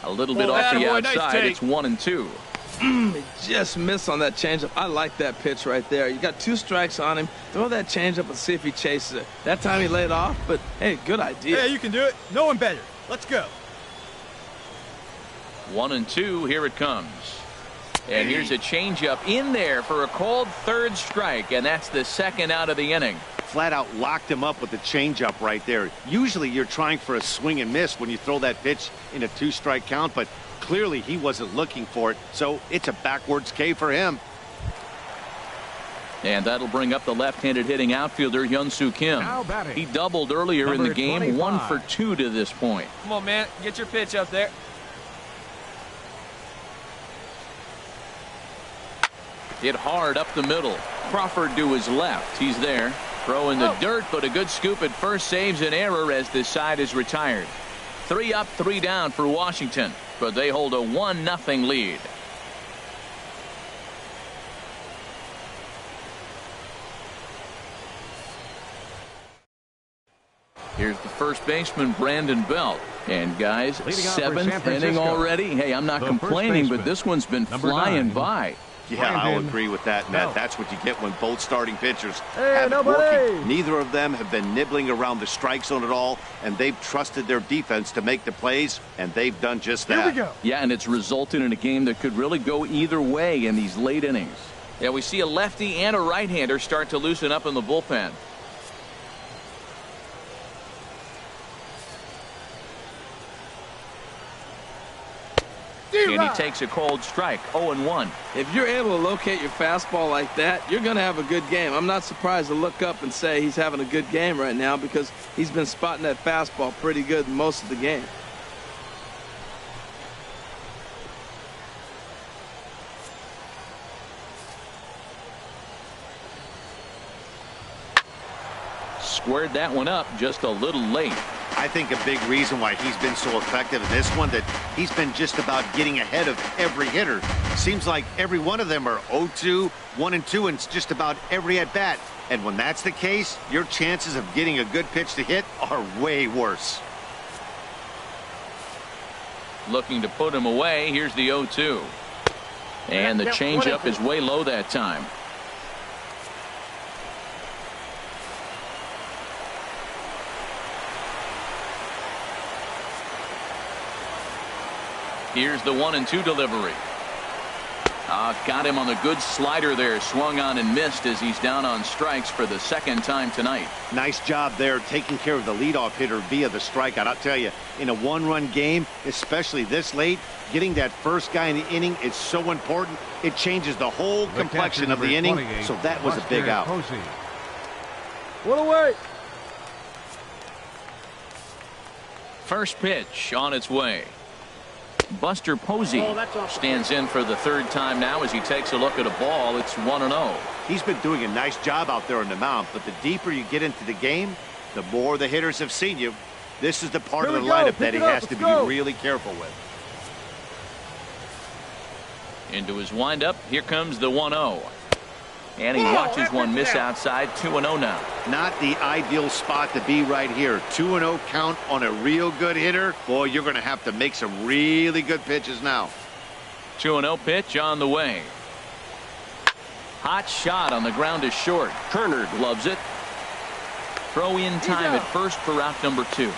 A little bit off the outside. It's 1-2. He just missed on that changeup. I like that pitch right there. You got 2 strikes on him. Throw that changeup and see if he chases it. That time he laid off, but hey, good idea. Yeah, you can do it. No one better. Let's go. 1-2. Here it comes. And here's a changeup in there for a called 3rd strike, and that's the 2nd out of the inning. Flat out locked him up with the changeup right there. Usually you're trying for a swing and miss when you throw that pitch in a 2-strike count, but clearly he wasn't looking for it, so it's a backwards K for him. And that'll bring up the left-handed hitting outfielder Hyun-Soo Kim. He doubled earlier in the game, 25. 1 for 2 to this point. Come on, man. Get your pitch up there. Hit hard up the middle. Crawford to his left. He's there. Throw in the dirt, but a good scoop at first saves an error as this side is retired. 3 up, 3 down for Washington, but they hold a 1-0 lead. Here's the first baseman, Brandon Belt. And guys, 7th inning already. Hey, I'm not complaining, but this one's been flying by. Yeah, I'll agree with that, Matt. That's what you get when both starting pitchers Hey, have it working. Neither of them have been nibbling around the strike zone at all, and they've trusted their defense to make the plays, and they've done just that. Here we go. Yeah, and it's resulted in a game that could really go either way in these late innings. Yeah, we see a lefty and a right-hander start to loosen up in the bullpen. And he takes a cold strike, 0-1. If you're able to locate your fastball like that, you're going to have a good game. I'm not surprised to look up and say he's having a good game right now because he's been spotting that fastball pretty good most of the game. Squared that one up just a little late. I think a big reason why he's been so effective in this one that he's been just about getting ahead of every hitter. Seems like every one of them are 0-2, 1-2, and just about every at bat. And when that's the case, your chances of getting a good pitch to hit are way worse. Looking to put him away. Here's the 0-2. And the changeup is way low that time. Here's the 1-2 delivery. Got him on the good slider there. Swung on and missed as he's down on strikes for the 2nd time tonight. Nice job there taking care of the leadoff hitter via the strikeout. I'll tell you, in a 1-run game, especially this late, getting that first guy in the inning is so important. It changes the whole complexion of the inning, so that was a big out. What away? First pitch on its way. Buster Posey stands in for the 3rd time now as he takes a look at a ball. It's 1-0. He's been doing a nice job out there on the mound, but the deeper you get into the game, the more the hitters have seen you. This is the part of the lineup that he has to be really careful with. Into his windup. Here comes the 1-0. And he watches one miss outside. 2-0 now. Not the ideal spot to be right here. 2-0 count on a real good hitter. Boy, you're going to have to make some really good pitches now. 2-0 pitch on the way. Hot shot on the ground is short. Turner gloves it. Throw in time at first for out number 2.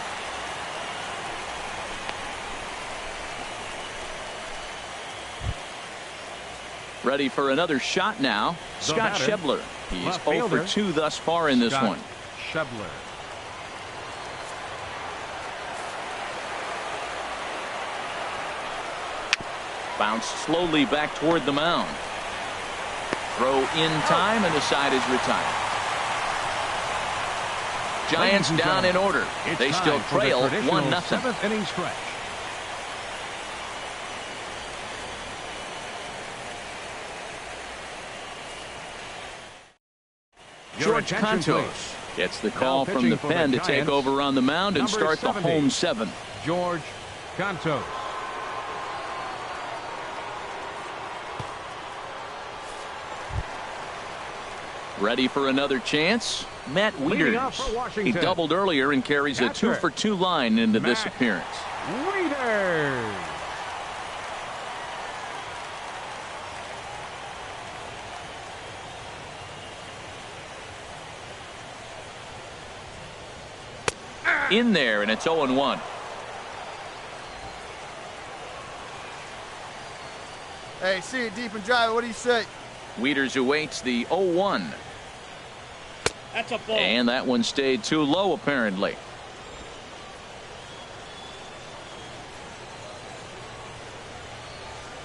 Ready for another shot now. Scott Schebler. He's 0 for 2 thus far in this one. Schebler. Bounced slowly back toward the mound. Throw in time, and the side is retired. Giants down in order. They still trail 1-0. 7th inning stretch. George Cantos gets the call from the pen to take over on the mound and start the home 7th. George Cantos. Ready for another chance? Matt Wieters. He doubled earlier and carries a 2 for 2 line into this appearance. Wieters. in there, and it's 0-1. Hey, see it deep and dry. What do you say? Wieters awaits the 0-1. That's a ball. And that one stayed too low, apparently.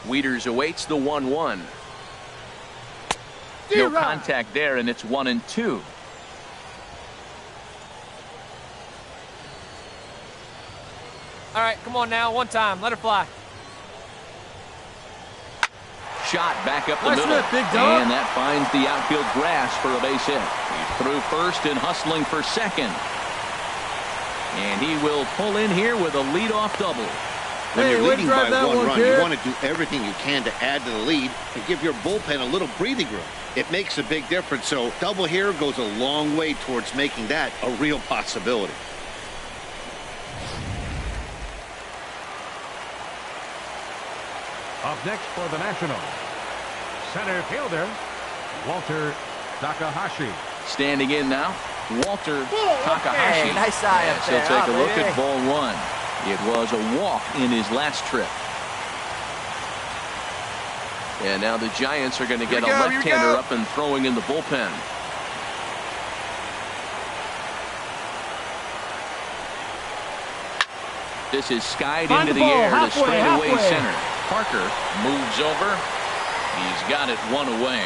Wieters awaits the 1-1. No contact there, and it's 1-2. All right, come on now. One time. Let her fly. Shot back up the middle. And that finds the outfield grass for a base hit. He's through first and hustling for second. And he will pull in here with a leadoff double. When you're leading by one run, you want to do everything you can to add to the lead and give your bullpen a little breathing room. It makes a big difference, so double here goes a long way towards making that a real possibility. Up next for the Nationals, center fielder Walter Takahashi. Standing in now, Walter Takahashi. Hey, nice eye up there. He'll take a look at ball one. It was a walk in his last trip. And now the Giants are going to get a left-hander up and throwing in the bullpen. This is skied into the air to straightaway center. Parker moves over. He's got it one away.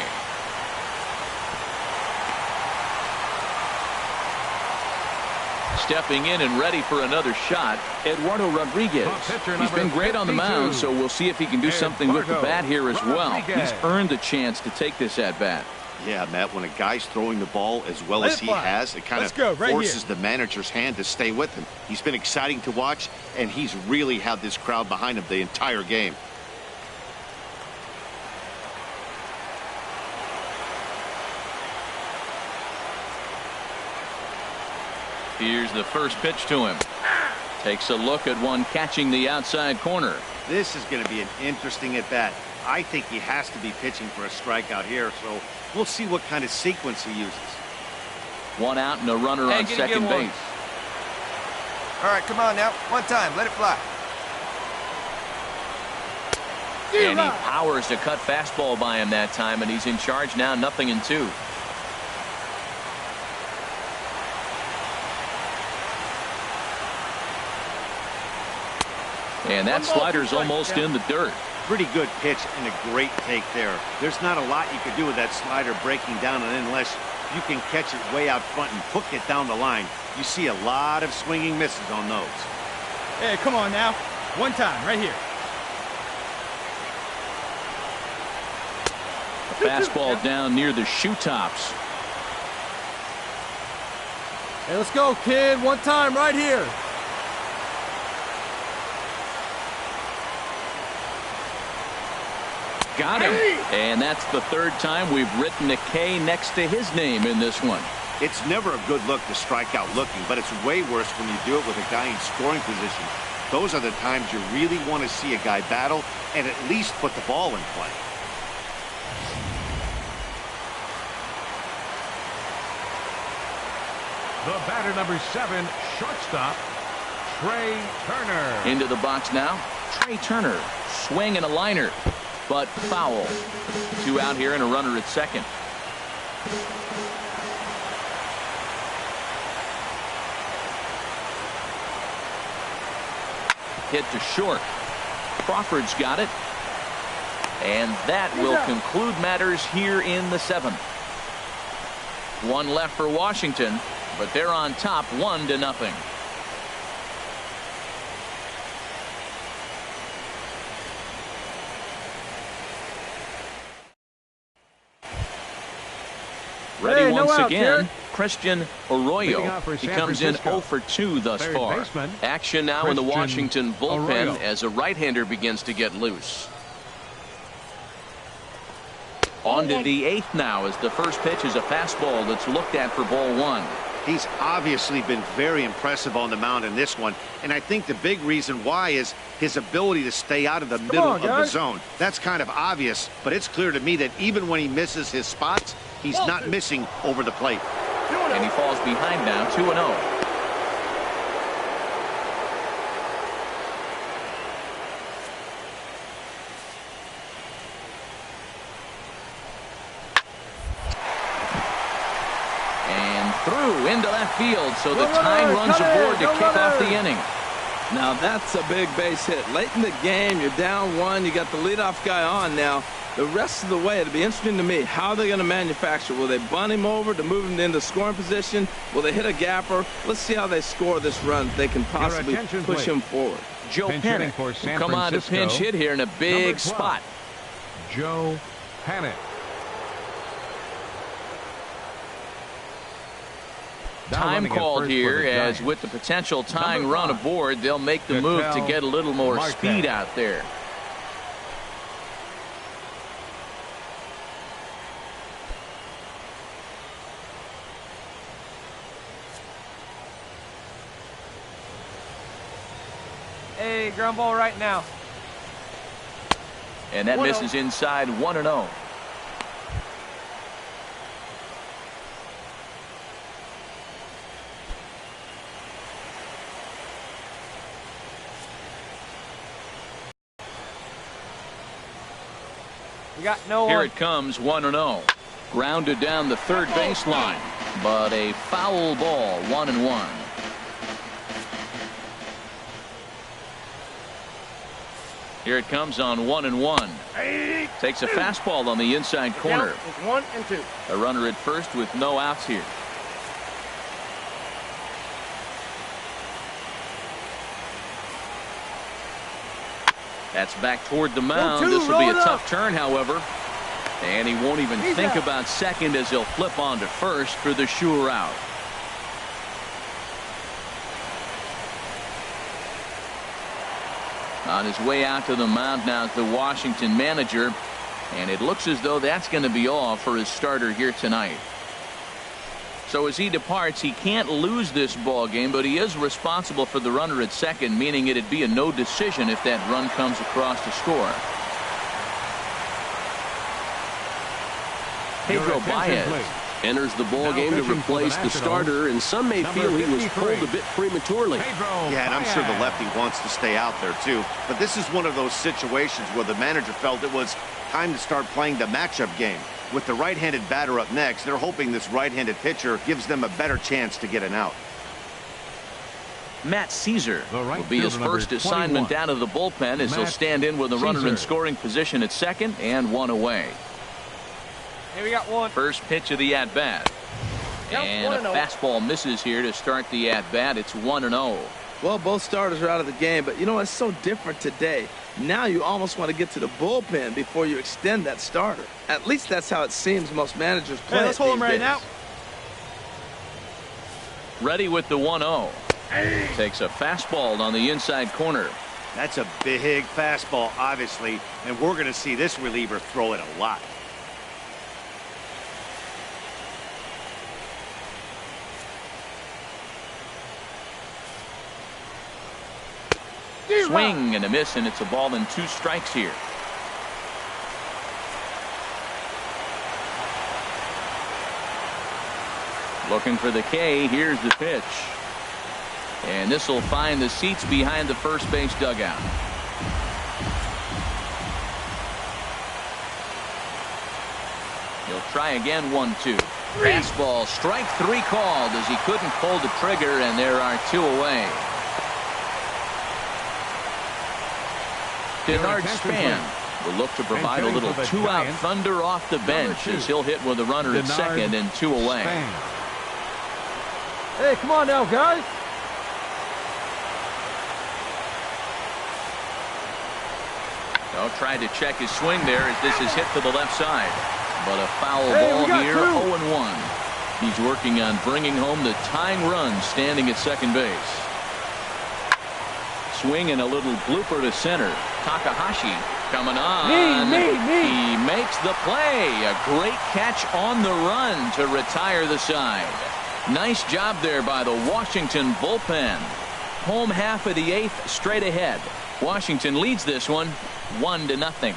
Stepping in and ready for another shot, Eduardo Rodriguez. He's been great on the mound, so we'll see if he can do something with the bat here as well. He's earned a chance to take this at bat. Yeah, Matt, when a guy's throwing the ball as well as he has, it kind of forces the manager's hand to stay with him. He's been exciting to watch, and he's really had this crowd behind him the entire game. Here's the first pitch to him. Takes a look at one catching the outside corner. This is going to be an interesting at bat. I think he has to be pitching for a strikeout here, so we'll see what kind of sequence he uses. One out and a runner on second base. All right, come on now. One time. Let it fly. And he powers the cut fastball by him that time, and he's in charge now, 0-2. And that slider's almost in the dirt. Pretty good pitch and a great take there. There's not a lot you can do with that slider breaking down, and unless you can catch it way out front and hook it down the line, you see a lot of swinging misses on those. Hey, come on now. One time, right here. A fastball down near the shoe tops. Hey, let's go, kid. One time, right here. Got him. And that's the third time we've written a K next to his name in this one. It's never a good look to strike out looking, but it's way worse when you do it with a guy in scoring position. Those are the times you really want to see a guy battle and at least put the ball in play. The batter, number 7, shortstop, Trey Turner. Into the box now, Trey Turner. Swing and a liner, but foul. 2 out here and a runner at second. Hit to short. Crawford's got it. And that will conclude matters here in the 7th. 1 left for Washington, but they're on top 1-0. Ready once again, Christian Arroyo. He comes in 0 for 2 thus far. Action now in the Washington bullpen as a right-hander begins to get loose. On to the 8th now as the first pitch is a fastball that's looked at for ball 1. He's obviously been very impressive on the mound in this one, and I think the big reason why is his ability to stay out of the middle of the zone. That's kind of obvious, but it's clear to me that even when he misses his spots, he's not missing over the plate. And he falls behind now, 2-0. into left field, so the tying runs aboard to kick off the inning. Now that's a big base hit. Late in the game, you're down 1. You got the leadoff guy on now. The rest of the way, it'll be interesting to me. How are they going to manufacture? Will they bunt him over to move him into scoring position? Will they hit a gapper? Let's see how they score this run. They can possibly push him forward. Joe Panic will come on to pinch hit here in a big spot. Joe Panic. Time called here, as with the potential tying run aboard, they'll make the move to get a little more speed out there. Hey, ground ball right now. And that misses inside 1-0. We got no one. Here it comes, 1-0. Grounded down the third baseline, but a foul ball, 1-1. Here it comes on 1-1. Takes a fastball on the inside corner. It's 1-2. A runner at first with no outs here. That's back toward the mound. This will be a tough turn, however. And he won't even think about second as he'll flip on to first for the sure out. On his way out to the mound now is the Washington manager. And it looks as though that's going to be all for his starter here tonight. So as he departs, he can't lose this ball game, but he is responsible for the runner at second, meaning it'd be a no decision if that run comes across to score. Pedro Baez enters the ball game to replace the starter, and some may feel he was pulled a bit prematurely. Yeah, and I'm sure the lefty wants to stay out there too. But this is one of those situations where the manager felt it was time to start playing the matchup game. With the right-handed batter up next, they're hoping this right-handed pitcher gives them a better chance to get an out. Matt Caesar will be his first assignment down to the bullpen as he'll stand in with a runner in scoring position at second and one away. Here we got one. First pitch of the at-bat. And a fastball misses here to start the at-bat. It's 1-0. Well, both starters are out of the game, but you know, it's so different today. Now you almost want to get to the bullpen before you extend that starter. At least that's how it seems most managers play. Hey, let's hold him right now. Ready with the 1-0. Takes a fastball on the inside corner. That's a big fastball, obviously, and we're going to see this reliever throw it a lot. Swing and a miss, and it's a ball and 2 strikes here. Looking for the K. Here's the pitch. And this will find the seats behind the first base dugout. He'll try again, 1-2. Fastball, strike 3 called as he couldn't pull the trigger, and there are 2 away. Denard Span will look to provide a little 2-out thunder off the bench as he'll hit with a runner at second and 2 away. Hey, come on now, guys. They'll try to check his swing there as this is hit to the left side. But a foul ball here, 0-1. He's working on bringing home the tying run standing at second base. Swing and a little blooper to center. Takahashi coming on. He makes the play. A great catch on the run to retire the side. Nice job there by the Washington bullpen. Home half of the 8th straight ahead. Washington leads this one 1-0.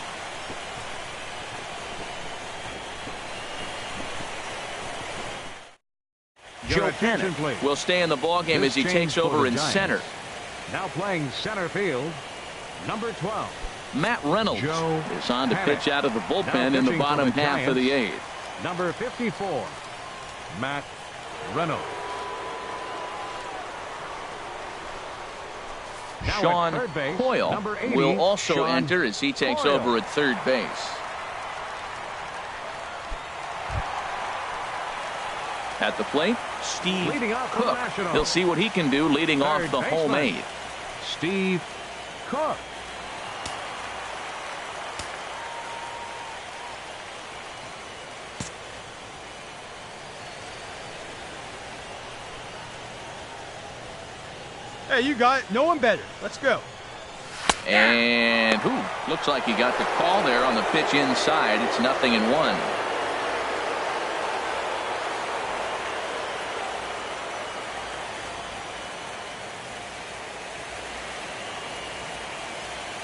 Joe Panic will stay in the ballgame as he takes over in center. Now playing center field, number 12. Matt Reynolds is on to pitch out of the bullpen in the bottom half of the 8th. Number 54, Matt Reynolds. Sean Hoyle will also enter as he takes over at third base. At the plate, Steve Cook. He'll see what he can do leading off the home 8. Steve Cook. Hey, you got it. No one better. Let's go. And looks like he got the call there on the pitch inside. It's 0-1.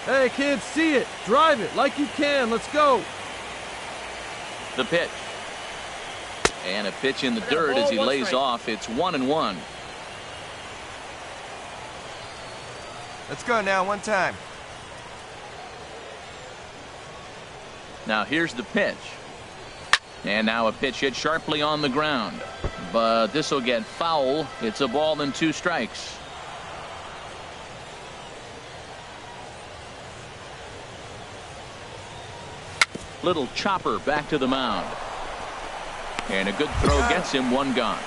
Hey, kids, see it. Drive it like you can. Let's go. The pitch. And a pitch in the dirt as he lays off. It's 1-1. Let's go now, one time. Now here's the pitch. And now a pitch hit sharply on the ground. But this will get foul. It's a ball and 2 strikes. Little chopper back to the mound. And a good throw gets him 1 gone.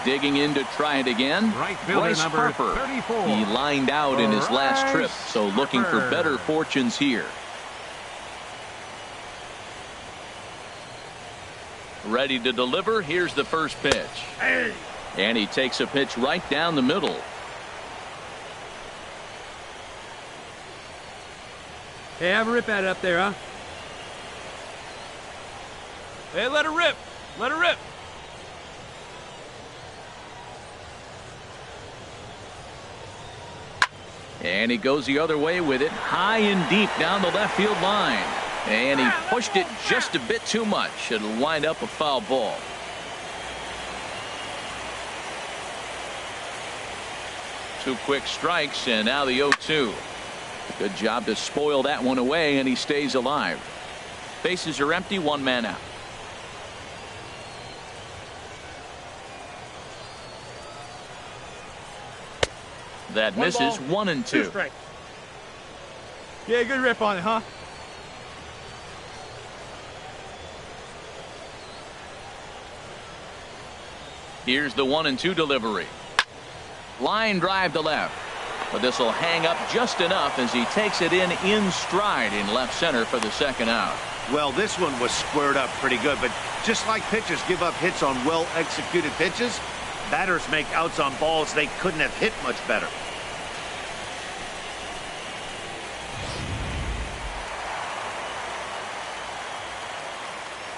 Digging in to try it again. Right fielder Bryce number Harper. 34. He lined out in his last trip, so looking for better fortunes here. Ready to deliver. Here's the first pitch. And he takes a pitch right down the middle. Hey, have a rip at it up there, huh? Hey, let her rip. Let her rip. And he goes the other way with it, high and deep down the left field line. And he pushed it just a bit too much. It'll wind up a foul ball. Two quick strikes, and now the 0-2. Good job to spoil that one away, and he stays alive. Bases are empty, 1 man out. That misses. 1-2. Yeah, good rip on it, huh? Here's the 1-2 delivery. Line drive to left. But this will hang up just enough as he takes it in stride in left center for the 2nd out. Well, this one was squared up pretty good, but just like pitchers give up hits on well-executed pitches, batters make outs on balls they couldn't have hit much better.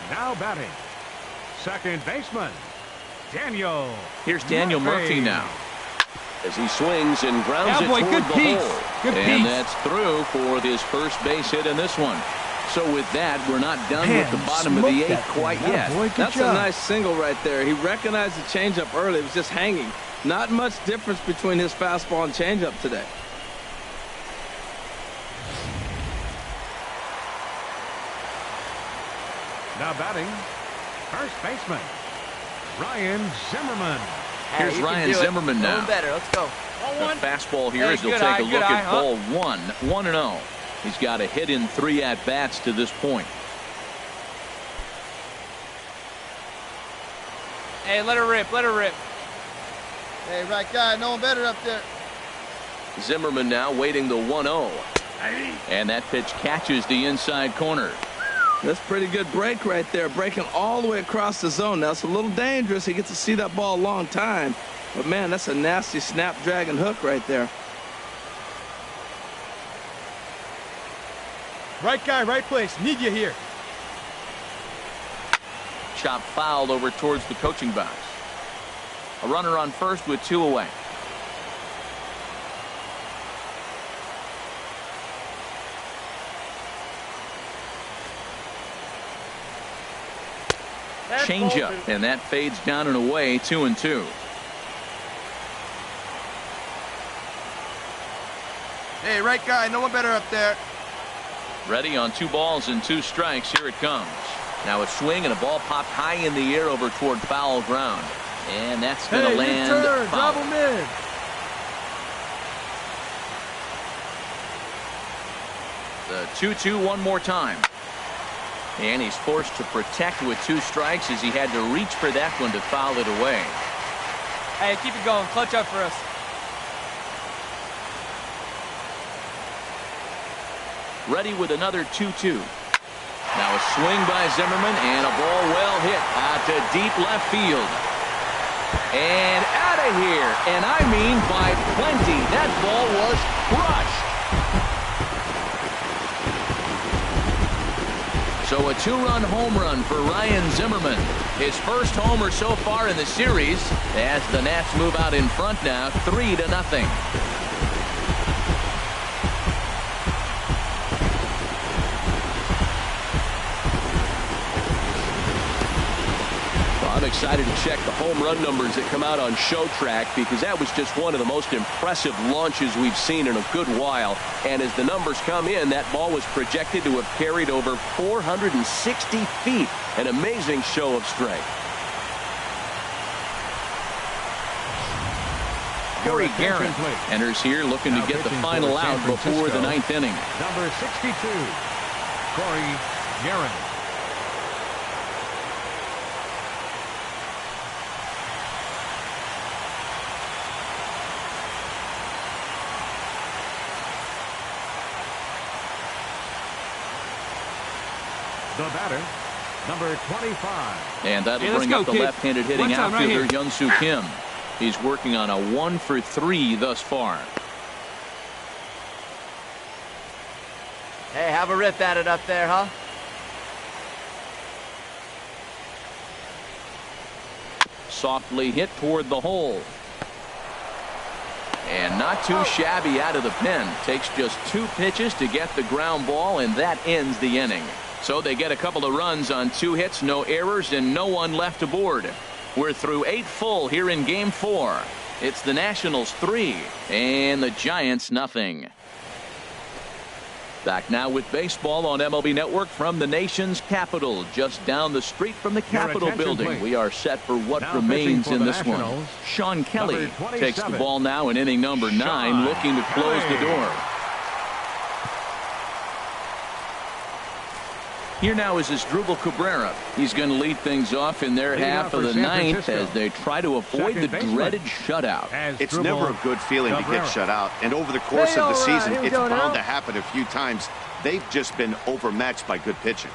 Now batting, second baseman, Daniel. Here's Daniel Murphy now, as he swings and grounds it toward good the piece. hole. Good and piece. That's through for his first base hit in this one. So with that, we're not done with the bottom of the 8th quite yet. That's a nice single right there. He recognized the changeup early. It was just hanging. Not much difference between his fastball and changeup today. Now batting, first baseman, Ryan Zimmerman. Here's Ryan Zimmerman now. Doing better. Let's go. The fastball here as he'll take a look at ball 1. 1-0. He's got a hit in 3 at-bats to this point. Hey, let her rip. Let her rip. Hey, right guy. No one better up there. Zimmerman now waiting the 1-0. And that pitch catches the inside corner. That's pretty good break right there, breaking all the way across the zone. Now, it's a little dangerous. He gets to see that ball a long time. But, man, that's a nasty snapdragon hook right there. Right guy, right place. Need you here. Chop fouled over towards the coaching box. A runner on first with 2 away. Changeup, and that fades down and away. 2-2. Hey, right guy. No one better up there. Ready on 2 balls and 2 strikes. Here it comes. Now a swing and a ball popped high in the air over toward foul ground. And that's going to land turn, foul. drop him in. The 2-2 one more time. And he's forced to protect with 2 strikes as he had to reach for that one to foul it away. Hey, keep it going. Clutch up for us. Ready with another 2-2. Now a swing by Zimmerman and a ball well hit out to deep left field. And out of here. And I mean by plenty. That ball was crushed. So a 2-run home run for Ryan Zimmerman. His first homer so far in the series as the Nats move out in front now 3-0. I'm excited to check the home run numbers that come out on Show Track because that was just one of the most impressive launches we've seen in a good while. And as the numbers come in, that ball was projected to have carried over 460 feet. An amazing show of strength. Corey Garrett enters here looking to get the final out before the 9th inning. Number 62, Corey Garrett. The batter, number 25. And that'll bring up the left-handed hitting outfielder Hyun-Soo Kim. He's working on a 1 for 3 thus far. Hey, have a rip at it up there, huh? Softly hit toward the hole. And not too shabby out of the pen. Takes just 2 pitches to get the ground ball, and that ends the inning. So they get a couple of runs on 2 hits, no errors, and no one left aboard. We're through 8 full here in Game 4. It's the Nationals 3 and the Giants nothing. Back now with baseball on MLB Network from the nation's capital, just down the street from the Capitol building. Please. We are set for what Now remains in this Nationals, one. Sean Kelly number takes the ball now in inning number 9, looking to close the door. Here now is Asdrubal Cabrera. He's going to lead things off in their half of the 9th as they try to avoid the dreaded shutout. It's never a good feeling to get shut out, and over the course of the season, it's bound to happen a few times. They've just been overmatched by good pitching.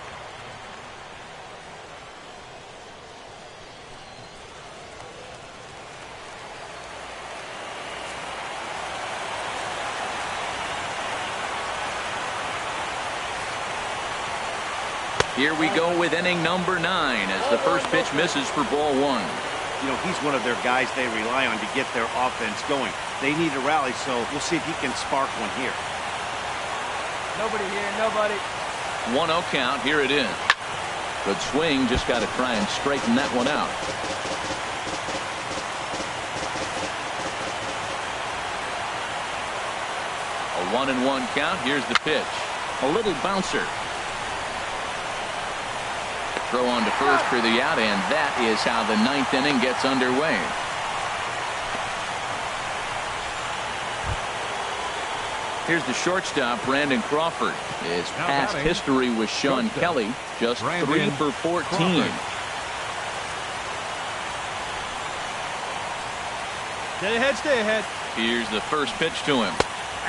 Here we go with inning number 9 as the first pitch misses for ball 1. You know, he's one of their guys they rely on to get their offense going. They need a rally, so we'll see if he can spark one here. Nobody here, nobody. 1-0 count. Here it is. Good swing. Just got to try and straighten that one out. A 1-1 count. Here's the pitch. A little bouncer. Throw on to first for the out, and that is how the 9th inning gets underway. Here's the shortstop, Brandon Crawford. His past history with Sean Kelly, just 3 for 14. Stay ahead, stay ahead. Here's the first pitch to him.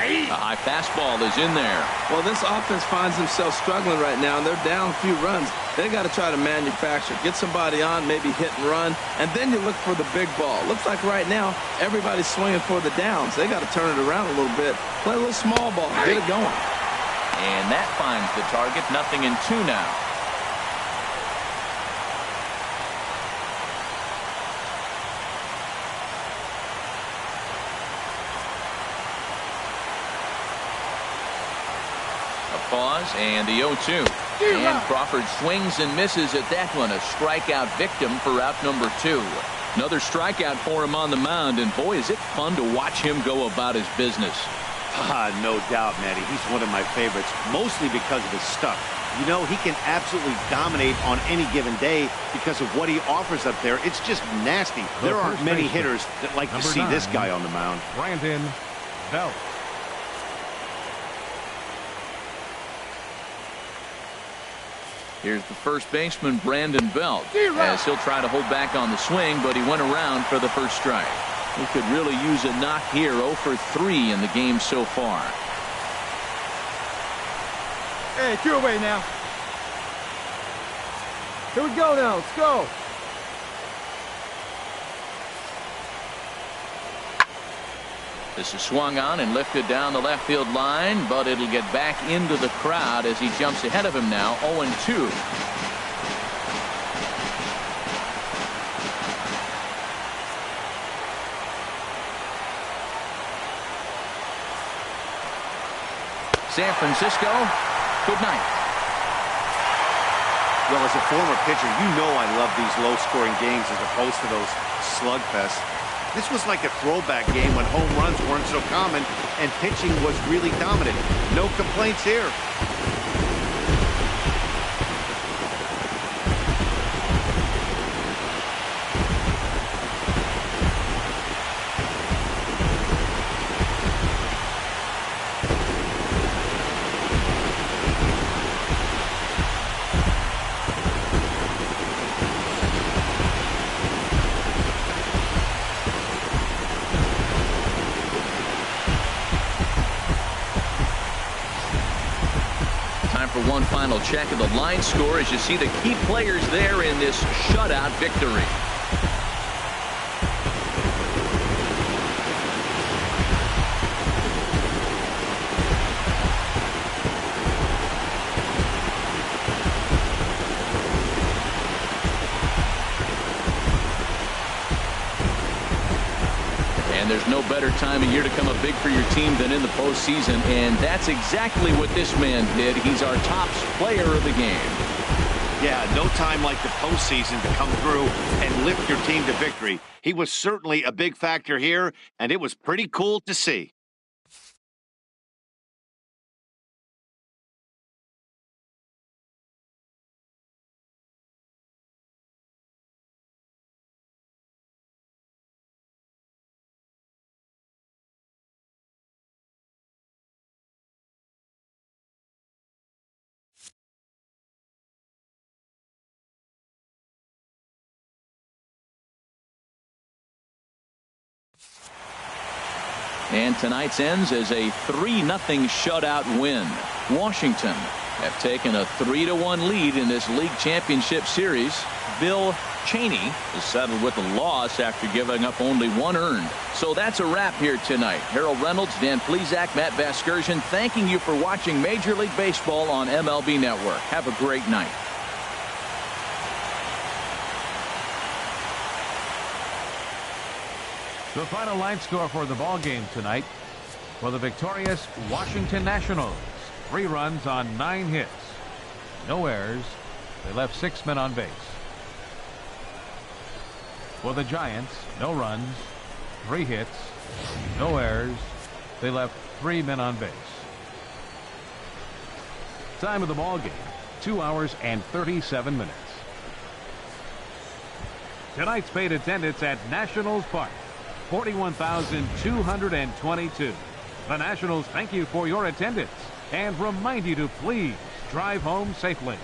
A high fastball is in there. Well, this offense finds themselves struggling right now, and they're down a few runs. They got to try to manufacture, get somebody on, maybe hit and run, and then you look for the big ball. Looks like right now everybody's swinging for the downs. They got to turn it around a little bit, play a little small ball, get it going. And that finds the target. 0-2 now. Pause and the 0-2. And Crawford swings and misses at that one. A strikeout victim for out number 2. Another strikeout for him on the mound, and boy, is it fun to watch him go about his business. No doubt, Matty. He's one of my favorites, mostly because of his stuff. You know, he can absolutely dominate on any given day because of what he offers up there. It's just nasty. There aren't many hitters that like to see this guy on the mound. Brandon Belt. Here's the first baseman, Brandon Belt, as he'll try to hold back on the swing, but he went around for the first strike. He could really use a knock here. 0 for 3 in the game so far. Hey, 2 away now. Here we go now. Let's go. This is swung on and lifted down the left field line, but it'll get back into the crowd as he jumps ahead of him now. 0-2. San Francisco, good night. Well, as a former pitcher, you know I love these low-scoring games as opposed to those slugfests. This was like a throwback game when home runs weren't so common and pitching was really dominant. No complaints here. For one final check of the line score as you see the key players there in this shutout victory. And there's no better time of year to come up big for your team than in the postseason, and that's exactly what this man did. He's our top player of the game. Yeah, no time like the postseason to come through and lift your team to victory. He was certainly a big factor here, and it was pretty cool to see. And tonight's ends as a 3-0 shutout win. Washington have taken a 3-1 lead in this league championship series. Bill Cheney is settled with a loss after giving up only 1 earned. So that's a wrap here tonight. Harold Reynolds, Dan Plesac, Matt Vasgersian, thanking you for watching Major League Baseball on MLB Network. Have a great night. The final line score for the ball game tonight for the victorious Washington Nationals. 3 runs on 9 hits. No errors. They left 6 men on base. For the Giants, no runs, 3 hits, no errors. They left 3 men on base. Time of the ball game, 2 hours and 37 minutes. Tonight's paid attendance at Nationals Park, 41,222. The Nationals thank you for your attendance and remind you to please drive home safely.